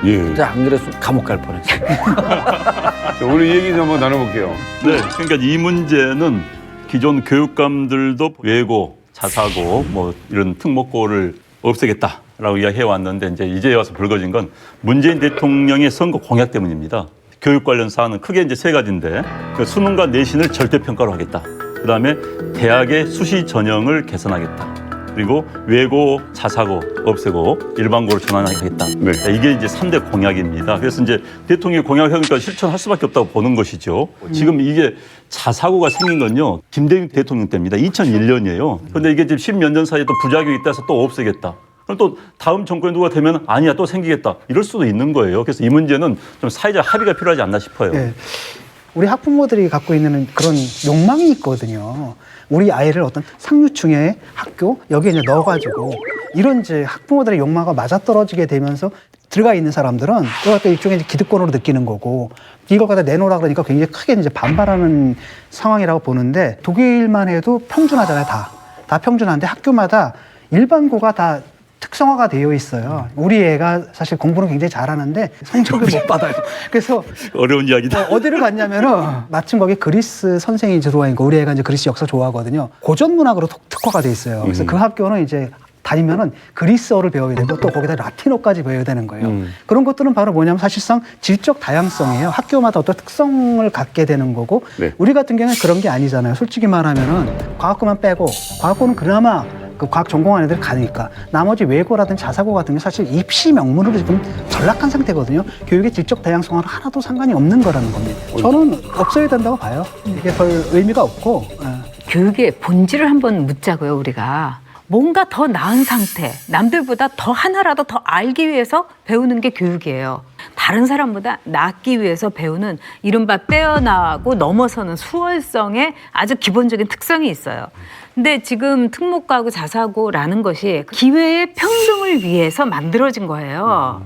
예. 근데 안 그래서 감옥 갈 뻔했어요. 자, 오늘 이 얘기 좀 한번 나눠볼게요. 네, 그러니까 이 문제는 기존 교육감들도 외고, 자사고 뭐 이런 특목고를 없애겠다라고 이야기해 왔는데 이제 와서 불거진 건 문재인 대통령의 선거 공약 때문입니다. 교육 관련 사안은 크게 이제 세 가지인데 수능과 내신을 절대평가로 하겠다. 그다음에 대학의 수시 전형을 개선하겠다. 그리고 외고, 자사고 없애고 일반고로 전환하겠다. 네. 이게 이제 3대 공약입니다. 그래서 이제 대통령이 공약하니까 실천할 수밖에 없다고 보는 것이죠. 지금 이게 자사고가 생긴 건요. 김대중 대통령 때입니다. 2001년이에요. 그런데 이게 지금 10몇 년 사이에 또 부작용이 있다 해서 또 없애겠다. 그럼 또 다음 정권이 누가 되면 아니야 또 생기겠다. 이럴 수도 있는 거예요. 그래서 이 문제는 좀 사회적 합의가 필요하지 않나 싶어요. 네. 우리 학부모들이 갖고 있는 그런 욕망이 있거든요. 우리 아이를 어떤 상류층의 학교 여기에 이제 넣어가지고 이런 이제 학부모들의 욕망과 맞아떨어지게 되면서 들어가 있는 사람들은 그걸 갖다 일종의 기득권으로 느끼는 거고 이걸 갖다 내놓으라 그러니까 굉장히 크게 이제 반발하는 상황이라고 보는데 독일만 해도 평준화잖아요. 다 평준화인데 학교마다 일반고가 다 특성화가 되어 있어요. 우리 애가 사실 공부는 굉장히 잘하는데 성적을 못 받아요. 그래서 어려운 이야기다. 어디를 갔냐면은 마침 거기 그리스 선생이 들어와 있고 우리 애가 이제 그리스 역사 좋아하거든요. 고전 문학으로 특화가 돼 있어요. 그래서 그 학교는 이제 다니면은 그리스어를 배워야 되고 또 거기다 라틴어까지 배워야 되는 거예요. 그런 것들은 바로 뭐냐면 사실상 질적 다양성이에요. 학교마다 어떤 특성을 갖게 되는 거고 네. 우리 같은 경우는 그런 게 아니잖아요. 솔직히 말하면은 과학고만 빼고 과학고는 그나마 그 과학 전공한 애들 가니까 나머지 외고라든지 자사고 같은 게 사실 입시 명문으로 지금 전락한 상태거든요. 교육의 질적 다양성은 하나도 상관이 없는 거라는 겁니다. 저는 없어야 된다고 봐요. 이게 별 의미가 없고. 교육의 본질을 한번 묻자고요, 우리가. 뭔가 더 나은 상태, 남들보다 더 하나라도 더 알기 위해서 배우는 게 교육이에요. 다른 사람보다 낫기 위해서 배우는 이른바 빼어나가고 넘어서는 수월성의 아주 기본적인 특성이 있어요. 근데 지금 특목고하고 자사고라는 것이 기회의 평등을 위해서 만들어진 거예요.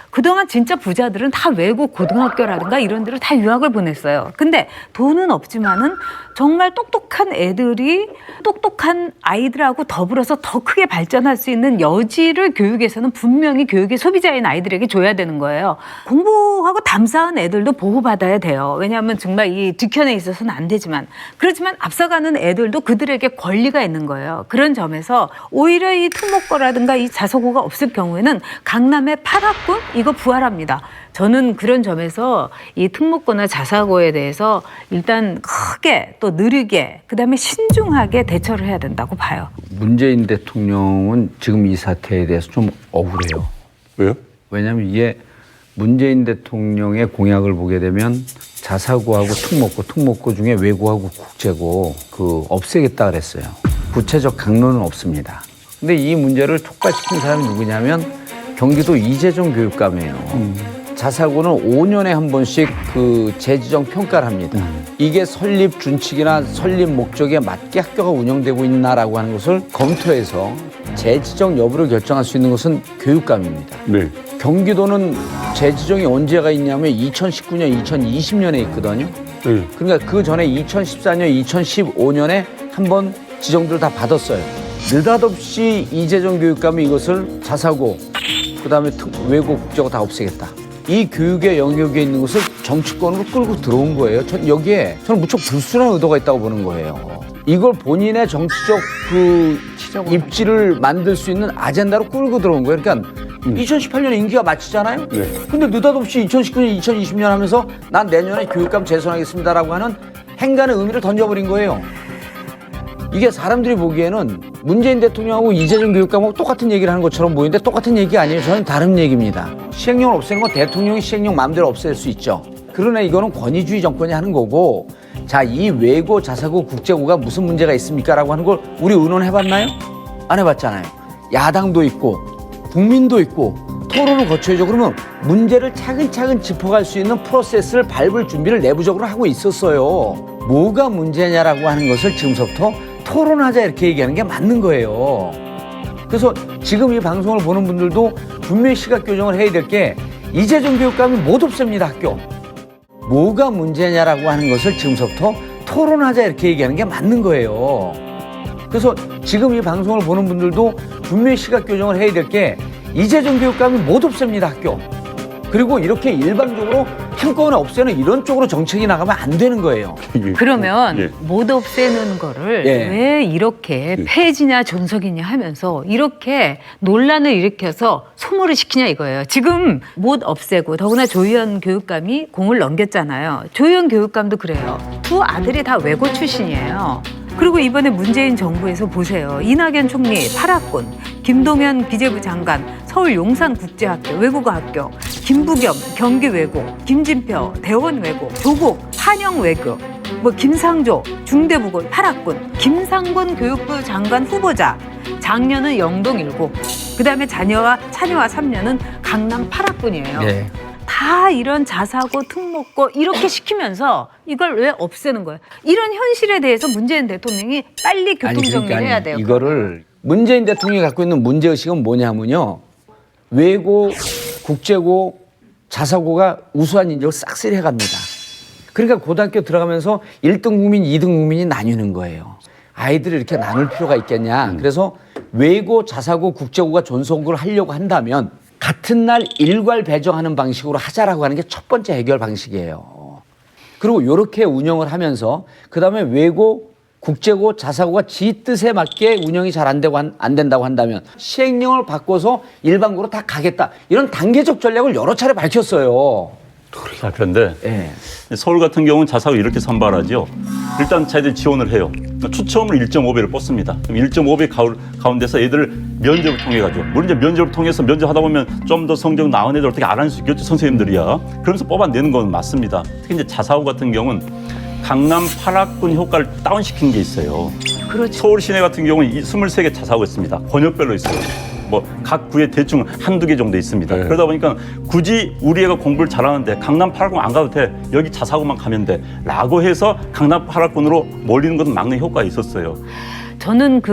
그동안 진짜 부자들은 다 외국 고등학교라든가 이런 데로 다 유학을 보냈어요. 근데 돈은 없지만은 정말 똑똑한 애들이 똑똑한 아이들하고 더불어서 더 크게 발전할 수 있는 여지를 교육에서는 분명히 교육의 소비자인 아이들에게 줘야 되는 거예요. 공부하고 담사한 애들도 보호받아야 돼요. 왜냐하면 정말 이 뒷편에 있어서는 안 되지만 그렇지만 앞서가는 애들도 그들에게 권리가 있는 거예요. 그런 점에서 오히려 이 특목고라든가 이 자사고가 없을 경우에는 강남의 8학군 이거 부활합니다. 저는 그런 점에서 이 특목고나 자사고에 대해서 일단 크게 또 느리게 그다음에 신중하게 대처를 해야 된다고 봐요. 문재인 대통령은 지금 이 사태에 대해서 좀 억울해요. 왜요? 왜냐하면 이게 문재인 대통령의 공약을 보게 되면 자사고하고 특목고 중에 외고하고 국제고 없애겠다 그랬어요. 구체적 강론은 없습니다. 근데 이 문제를 촉발시킨 사람이 누구냐면 경기도 이재정 교육감이에요. 자사고는 5년에 한 번씩 재지정 평가를 합니다. 이게 설립 준칙이나 설립 목적에 맞게 학교가 운영되고 있나라고 하는 것을 검토해서 재지정 여부를 결정할 수 있는 것은 교육감입니다. 네. 경기도는 재지정이 언제가 있냐면 2019년, 2020년에 있거든요. 네. 그러니까 그 전에 2014년, 2015년에 한 번 지정들을 다 받았어요. 느닷없이 이재정 교육감이 이것을 자사고, 그다음에 외고 국제고 다 없애겠다. 이 교육의 영역에 있는 것을 정치권으로 끌고 들어온 거예요. 여기에 저는 무척 불순한 의도가 있다고 보는 거예요. 이걸 본인의 정치적 입지를 만들 수 있는 아젠다로 끌고 들어온 거예요. 그러니까 2018년에 임기가 마치잖아요. 네. 근데 느닷없이 2019년, 2020년 하면서 난 내년에 교육감 재선하겠습니다라고 하는 행간의 의미를 던져버린 거예요. 이게 사람들이 보기에는 문재인 대통령하고 이재정 교육감하고 똑같은 얘기를 하는 것처럼 보이는데 똑같은 얘기 아니에요. 저는 다른 얘기입니다. 시행령을 없애는 건 대통령이 시행령 마음대로 없앨 수 있죠. 그러나 이거는 권위주의 정권이 하는 거고, 자, 이 외고, 자사고, 국제고가 무슨 문제가 있습니까? 라고 하는 걸 우리 의논해봤나요? 안 해봤잖아요. 야당도 있고 국민도 있고 토론을 거쳐야죠. 그러면 문제를 차근차근 짚어갈 수 있는 프로세스를 밟을 준비를 내부적으로 하고 있었어요. 뭐가 문제냐라고 하는 것을 지금부터 토론하자 이렇게 얘기하는 게 맞는 거예요. 그래서 지금 이 방송을 보는 분들도 분명히 시각 교정을 해야 될 게 이재정 교육감이 못 없앱니다, 학교. 뭐가 문제냐라고 하는 것을 지금부터 토론하자 이렇게 얘기하는 게 맞는 거예요. 그래서 지금 이 방송을 보는 분들도 분명히 시각 교정을 해야 될 게 이재정 교육감이 못 없앱니다, 학교. 그리고 이렇게 일방적으로 한꺼번에 없애는 이런 쪽으로 정책이 나가면 안 되는 거예요. 그러면 못 없애는 거를 왜 이렇게 폐지냐 존속이냐 하면서 이렇게 논란을 일으켜서 소모를 시키냐 이거예요. 지금 못 없애고 더구나 조희연 교육감이 공을 넘겼잖아요. 조희연 교육감도 그래요. 두 아들이 다 외고 출신이에요. 그리고 이번에 문재인 정부에서 보세요. 이낙연 총리 8학군, 김동연 기재부 장관 서울 용산국제학교 외국어 학교, 김부겸 경기외고, 김진표 대원외고, 조국 한영외교, 김상조 중대부고 8학군, 김상곤 교육부 장관 후보자, 장녀는 영동 7, 그다음에 차녀와 3년은 강남 8학군이에요. 네. 다 이런 자사고 특목고 이렇게 시키면서 이걸 왜 없애는 거예요? 이런 현실에 대해서 문재인 대통령이 빨리 교통정리를 해야 돼요. 이거를 문재인 대통령이 갖고 있는 문제의식은 뭐냐면요. 외고, 국제고, 자사고가 우수한 인력을 싹쓸이 해갑니다. 그러니까 고등학교 들어가면서 1등 국민, 2등 국민이 나뉘는 거예요. 아이들을 이렇게 나눌 필요가 있겠냐. 그래서 외고, 자사고, 국제고가 존속을 하려고 한다면 같은 날 일괄 배정하는 방식으로 하자라고 하는 게 첫 번째 해결 방식이에요. 그리고 이렇게 운영을 하면서 그다음에 외고, 국제고, 자사고가 지 뜻에 맞게 운영이 잘 안 되고 안 된다고 한다면 시행령을 바꿔서 일반고로 다 가겠다. 이런 단계적 전략을 여러 차례 밝혔어요. 자, 그런데 서울 같은 경우는 자사고 이렇게 선발하죠. 일단 자기들이 지원을 해요. 추첨으로 1.5배를 뽑습니다. 그럼 1.5배 가운데서 애들을 면접을 통해 가지고, 물론 이제 면접을 통해서 면접하다 보면 좀 더 성적 나은 애들 어떻게 알아낼 수 있겠죠, 선생님들이야. 그러면서 뽑아내는 건 맞습니다. 특히 이제 자사고 같은 경우는 강남 8학군 효과를 다운시킨 게 있어요. 그렇죠. 서울 시내 같은 경우는 23개 자사고가 있습니다. 권역별로 있어요. 각 구에 대충 한두 개 정도 있습니다. 그러다 보니까 굳이 우리 애가 공부를 잘하는데 강남 8학군 안 가도 돼. 여기 자사고만 가면 돼. 라고 해서 강남 8학군으로 몰리는 것도 막는 효과가 있었어요. 저는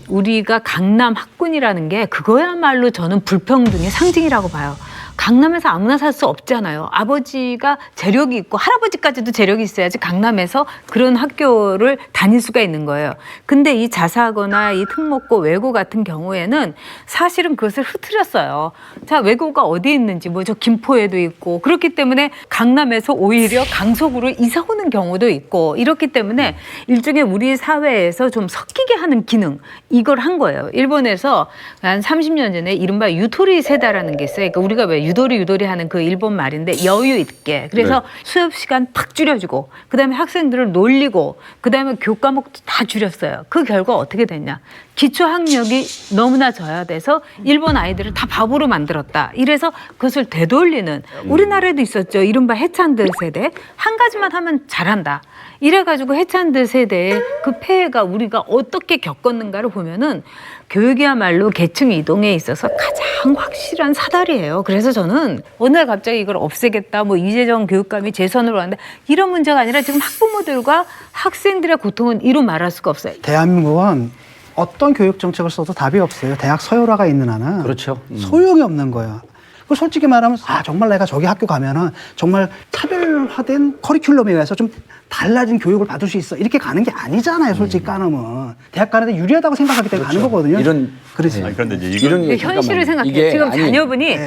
우리가 강남 학군이라는 게 그거야말로 저는 불평등의 상징이라고 봐요. 강남에서 아무나 살 수 없잖아요. 아버지가 재력이 있고 할아버지까지도 재력이 있어야지 강남에서 그런 학교를 다닐 수가 있는 거예요. 근데 이 자사고나 이 특목고 외고 같은 경우에는 사실은 그것을 흐트렸어요. 자, 외고가 어디 있는지 저 김포에도 있고 그렇기 때문에 강남에서 오히려 강속으로 이사 오는 경우도 있고 이렇기 때문에 일종의 우리 사회에서 좀 섞이게 하는 기능 이걸 한 거예요. 일본에서 한 30년 전에 이른바 유토리 세다라는 게 있어요. 그러니까 우리가 왜 유도리 하는 그 일본 말인데 여유 있게 그래서 수업 시간 팍 줄여주고 그다음에 학생들을 놀리고 그다음에 교과목도 다 줄였어요. 그 결과 어떻게 됐냐? 기초 학력이 너무나 저하돼서 일본 아이들을 다 바보로 만들었다. 이래서 그것을 되돌리는 우리나라에도 있었죠. 이른바 해찬들 세대. 한 가지만 하면 잘한다. 이래가지고 해찬들 세대의 그 폐해가 우리가 어떻게 겪었는가를 보면은 교육이야말로 계층 이동에 있어서 가장 확실한 사다리예요. 그래서 저는 어느 날 갑자기 이걸 없애겠다. 이재정 교육감이 재선으로 하는데 이런 문제가 아니라 지금 학부모들과 학생들의 고통은 이루 말할 수가 없어요. 대한민국은 어떤 교육 정책을 써도 답이 없어요. 대학 서열화가 있는 한은 그렇죠. 소용이 없는 거예요. 그 솔직히 말하면 정말 내가 저기 학교 가면은 정말 차별화된 커리큘럼에 의해서 좀 달라진 교육을 받을 수 있어. 이렇게 가는 게 아니잖아요. 솔직히 까놓으면. 대학 가는데 유리하다고 생각하기 때문에 가는 거거든요. 그렇지. 그런데 이제 이런 현실을 생각해요. 지금 자녀분이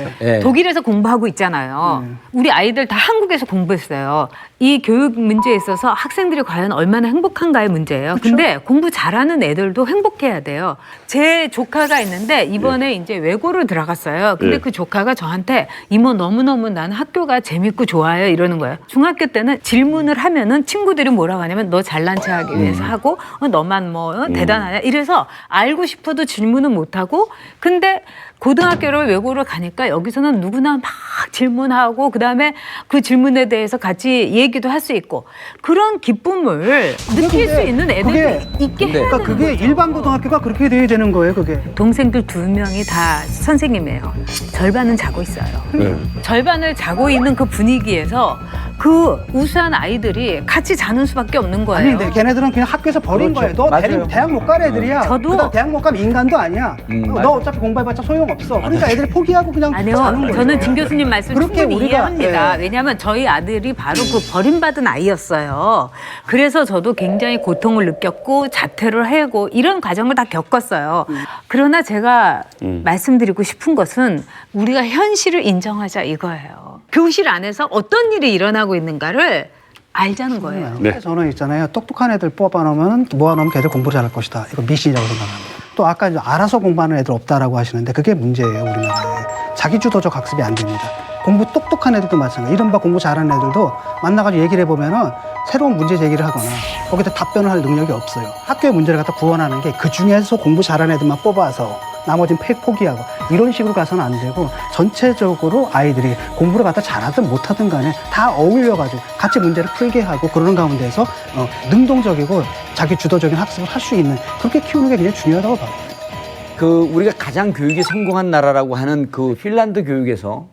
독일에서 공부하고 있잖아요. 우리 아이들 다 한국에서 공부했어요. 이 교육 문제에 있어서 학생들이 과연 얼마나 행복한가의 문제예요. 근데 공부 잘하는 애들도 행복해야 돼요. 제 조카가 있는데 이번에 이제 외고를 들어갔어요. 근데 그 조카가 저한테 저한테 이모 너무너무 나는 학교가 재밌고 좋아요 이러는 거예요. 중학교 때는 질문을 하면은 친구들이 뭐라고 하냐면 너 잘난 체 하기 위해서 하고 너만 뭐 대단하냐 이래서 알고 싶어도 질문은 못하고 근데 고등학교를 외고를 가니까 여기서는 누구나 막 질문하고 그다음에 그 질문에 대해서 같이 얘기도 할 수 있고 그런 기쁨을 느낄 수 있는 애들도 있게 해야 그러니까 되는 그게 거죠. 일반 고등학교가 그렇게 돼야 되는 거예요, 그게. 동생들 2명이 다 선생님이에요. 절반은 자고 있어요. 네. 절반을 자고 있는 그 분위기에서 그 우수한 아이들이 같이 자는 수밖에 없는 거예요. 아니, 근데 걔네들은 그냥 학교에서 버린 그렇죠. 거예요. 너 맞아요. 대학 못 갈 애들이야. 저도- 그다음 대학 못 가면 인간도 아니야. 너 어차피 공부해봤자 소용없어. 그러니까 애들이 포기하고 그냥 아니요, 자는 거예요. 저는 김 교수님 말씀 그렇게 충분히 우리가, 이해합니다. 네. 왜냐하면 저희 아들이 바로 그 버림받은 아이였어요. 그래서 저도 굉장히 고통을 느꼈고 자퇴를 하고 이런 과정을 다 겪었어요. 그러나 제가 말씀드리고 싶은 것은 우리가 현실을 인정하자 이거예요. 교실 안에서 어떤 일이 일어나고 있는가를 알자는 거예요. 네. 저는 있잖아요. 똑똑한 애들 뽑아놓으면 모아놓으면 걔들 공부 잘할 것이다. 이거 미신이라고 생각합니다. 또 아까 이제 알아서 공부하는 애들 없다라고 하시는데 그게 문제예요, 우리나라에. 자기주도적 학습이 안 됩니다. 공부 똑똑한 애들도 마찬가지. 이른바 공부 잘하는 애들도 만나가지고 얘기를 해보면은 새로운 문제 제기를 하거나 거기다 답변을 할 능력이 없어요. 학교의 문제를 갖다 구원하는 게 그 중에서 공부 잘하는 애들만 뽑아서 나머지는 포기하고 이런 식으로 가서는 안 되고 전체적으로 아이들이 공부를 갖다 잘하든 못하든 간에 다 어울려가지고 같이 문제를 풀게 하고 그러는 가운데서 능동적이고 자기 주도적인 학습을 할 수 있는 그렇게 키우는 게 굉장히 중요하다고 봐요. 그 우리가 가장 교육이 성공한 나라라고 하는 그 핀란드 교육에서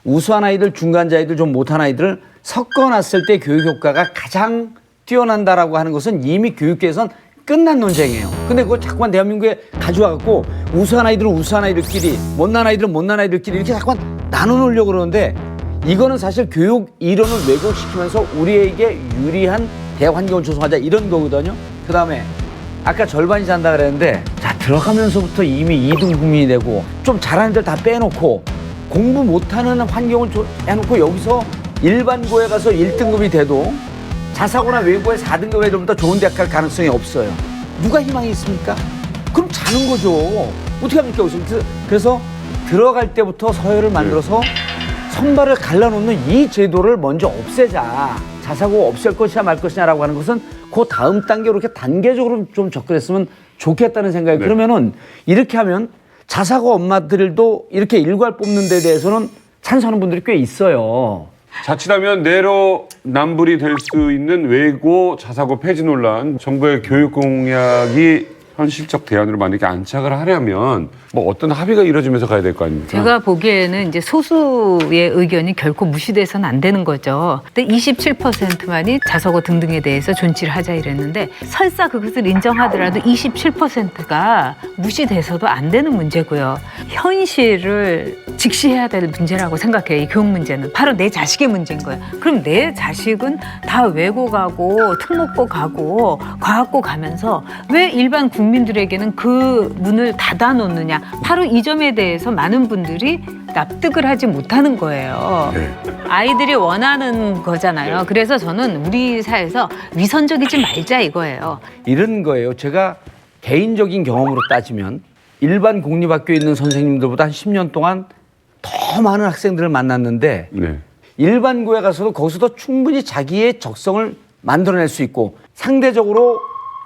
우수한 아이들, 중간자 아이들, 좀 못한 아이들을 섞어놨을 때 교육 효과가 가장 뛰어난다라고 하는 것은 이미 교육계에선 끝난 논쟁이에요. 근데 그걸 자꾸만 대한민국에 가져와갖고 우수한 아이들은 우수한 아이들끼리, 못난 아이들은 못난 아이들끼리 이렇게 자꾸만 나눠놓으려고 그러는데 이거는 사실 교육 이론을 왜곡시키면서 우리에게 유리한 대학 환경을 조성하자 이런 거거든요. 그 다음에 아까 절반이 잔다 그랬는데 자 들어가면서부터 이미 2등 국민이 되고 좀 잘하는 애들 다 빼놓고 공부 못하는 환경을 해놓고 여기서 일반고에 가서 1등급이 돼도 자사고나 외고에 4등급 애들보다 좋은 대학 갈 가능성이 없어요. 누가 희망이 있습니까? 그럼 자는 거죠. 어떻게 합니까? 그래서 들어갈 때부터 서열을 만들어서 선발을 갈라놓는 이 제도를 먼저 없애자. 자사고 없앨 것이냐 말 것이냐라고 하는 것은 그 다음 단계로 이렇게 단계적으로 좀 접근했으면 좋겠다는 생각이 그러면은 이렇게 하면 자사고 엄마들도 이렇게 일괄 뽑는 데 대해서는 찬성하는 분들이 꽤 있어요. 자칫하면 내로남불이 될 수 있는 외고 자사고 폐지 논란, 정부의 교육 공약이 현실적 대안으로 만약에 안착을 하려면 뭐 어떤 합의가 이루어지면서 가야 될 거 아닙니까? 제가 보기에는 이제 소수의 의견이 결코 무시돼서는 안 되는 거죠. 근데 27%만이 자사고 등등에 대해서 존치를 하자 이랬는데 설사 그것을 인정하더라도 27%가 무시돼서도 안 되는 문제고요. 현실을 직시해야 될 문제라고 생각해요. 이 교육 문제는. 바로 내 자식의 문제인 거예요. 그럼 내 자식은 다 외고 가고 특목고 가고 과학고 가면서 왜 일반 국민들에게는 그 문을 닫아놓느냐. 바로 이 점에 대해서 많은 분들이 납득을 하지 못하는 거예요. 아이들이 원하는 거잖아요. 그래서 저는 우리 사회에서 위선적이지 말자 이거예요. 이런 거예요. 제가 개인적인 경험으로 따지면 일반 공립학교에 있는 선생님들보다 한 10년 동안 더 많은 학생들을 만났는데 일반고에 가서도 거기서도 충분히 자기의 적성을 만들어낼 수 있고 상대적으로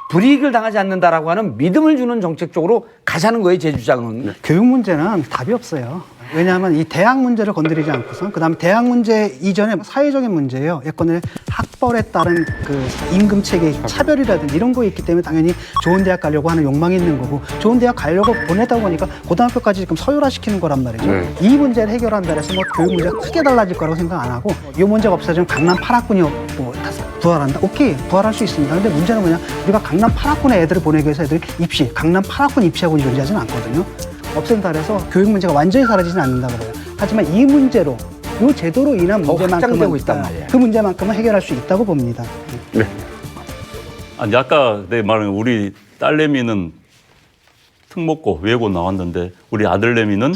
불이익을 당하지 않는다라고 하는 믿음을 주는 정책 쪽으로 가자는 거예요, 제 주장은. 교육 문제는 답이 없어요. 왜냐하면 이 대학 문제를 건드리지 않고서 그다음에 대학 문제 이전에 사회적인 문제예요. 예컨대 학벌에 따른 그 임금 체계 차별이라든지 이런 거 있기 때문에 당연히 좋은 대학 가려고 하는 욕망이 있는 거고 좋은 대학 가려고 보내다 보니까 고등학교까지 지금 서열화시키는 거란 말이죠. 이 문제를 해결한다 해서 뭐 교육 문제가 크게 달라질 거라고 생각 안 하고 이 문제가 없어지면 강남 8학군이 뭐 부활한다? 오케이, 부활할 수 있습니다. 근데 문제는 뭐냐? 우리가 강남 8학군에 애들을 보내기 위해서 애들이 강남 8학군 입시학원이 존재하지는 않거든요. 없앤다 해서 교육 문제가 완전히 사라지진 않는다 그래요. 하지만 이 문제로, 이 제도로 인한 문제만큼은 있단 말이에요. 그 문제만큼은 해결할 수 있다고 봅니다. 아니 아까 내 말은 우리 딸내미는 특목고 외고 나왔는데 우리 아들내미는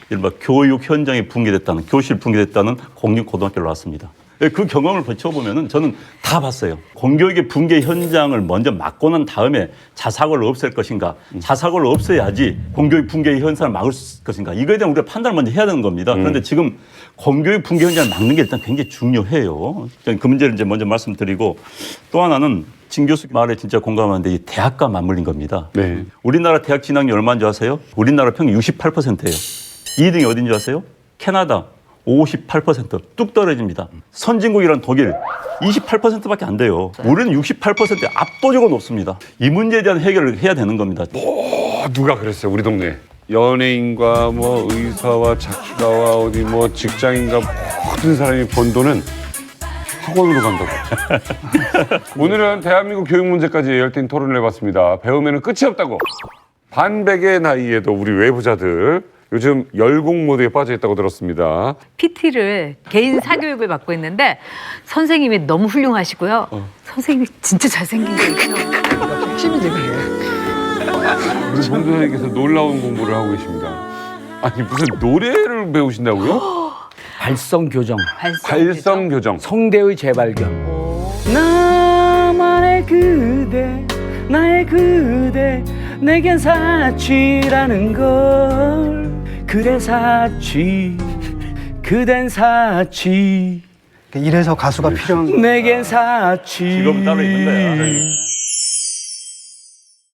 이른바 교육 현장이 붕괴됐다는 교실 붕괴됐다는 공립고등학교를 나왔습니다. 그 경험을 거쳐보면은 저는 다 봤어요. 공교육의 붕괴 현장을 먼저 막고 난 다음에 자사고를 없앨 것인가, 자사고를 없애야지 공교육 붕괴 현상을 막을 것인가, 이거에 대한 우리가 판단을 먼저 해야 되는 겁니다. 그런데 지금 공교육 붕괴 현장을 막는 게 일단 굉장히 중요해요. 그 문제를 이제 먼저 말씀드리고, 또 하나는 진 교수 말에 진짜 공감하는데 이 대학과 맞물린 겁니다. 네. 우리나라 대학 진학률 얼마인 줄 아세요? 우리나라 평균 68%예요. 2등이 어딘 줄 아세요? 캐나다 58%뚝 떨어집니다. 선진국이란 독일 28%밖에 안 돼요. 우리는 68%에 압도적으로 높습니다. 이 문제에 대한 해결을 해야 되는 겁니다. 누가 그랬어요, 우리 동네. 연예인과 뭐 의사와 작가와 어디 뭐 직장인과 모든 사람이 번 돈은 학원으로 간다고. 오늘은 대한민국 교육 문제까지 열띤 토론을 해봤습니다. 배움에는 끝이 없다고. 반백의 나이에도 우리 외부자들 요즘 열공 모드에 빠져 있다고 들었습니다. PT를 개인 사교육을 받고 있는데 선생님이 너무 훌륭하시고요. 선생님이 진짜 잘생긴 거예요. 핵심이지 그게. 우리 봉도사님께서 놀라운 공부를 하고 계십니다. 아니 무슨 노래를 배우신다고요? 발성교정, 발성교정. 성대의 재발견. 나만의 그대, 나의 그대, 내겐 사치라는 걸. 그대 사치, 그댄 사치. 이래서 가수가 필요한 거예요. 내겐 사치. 직업은 따로 있는 거야.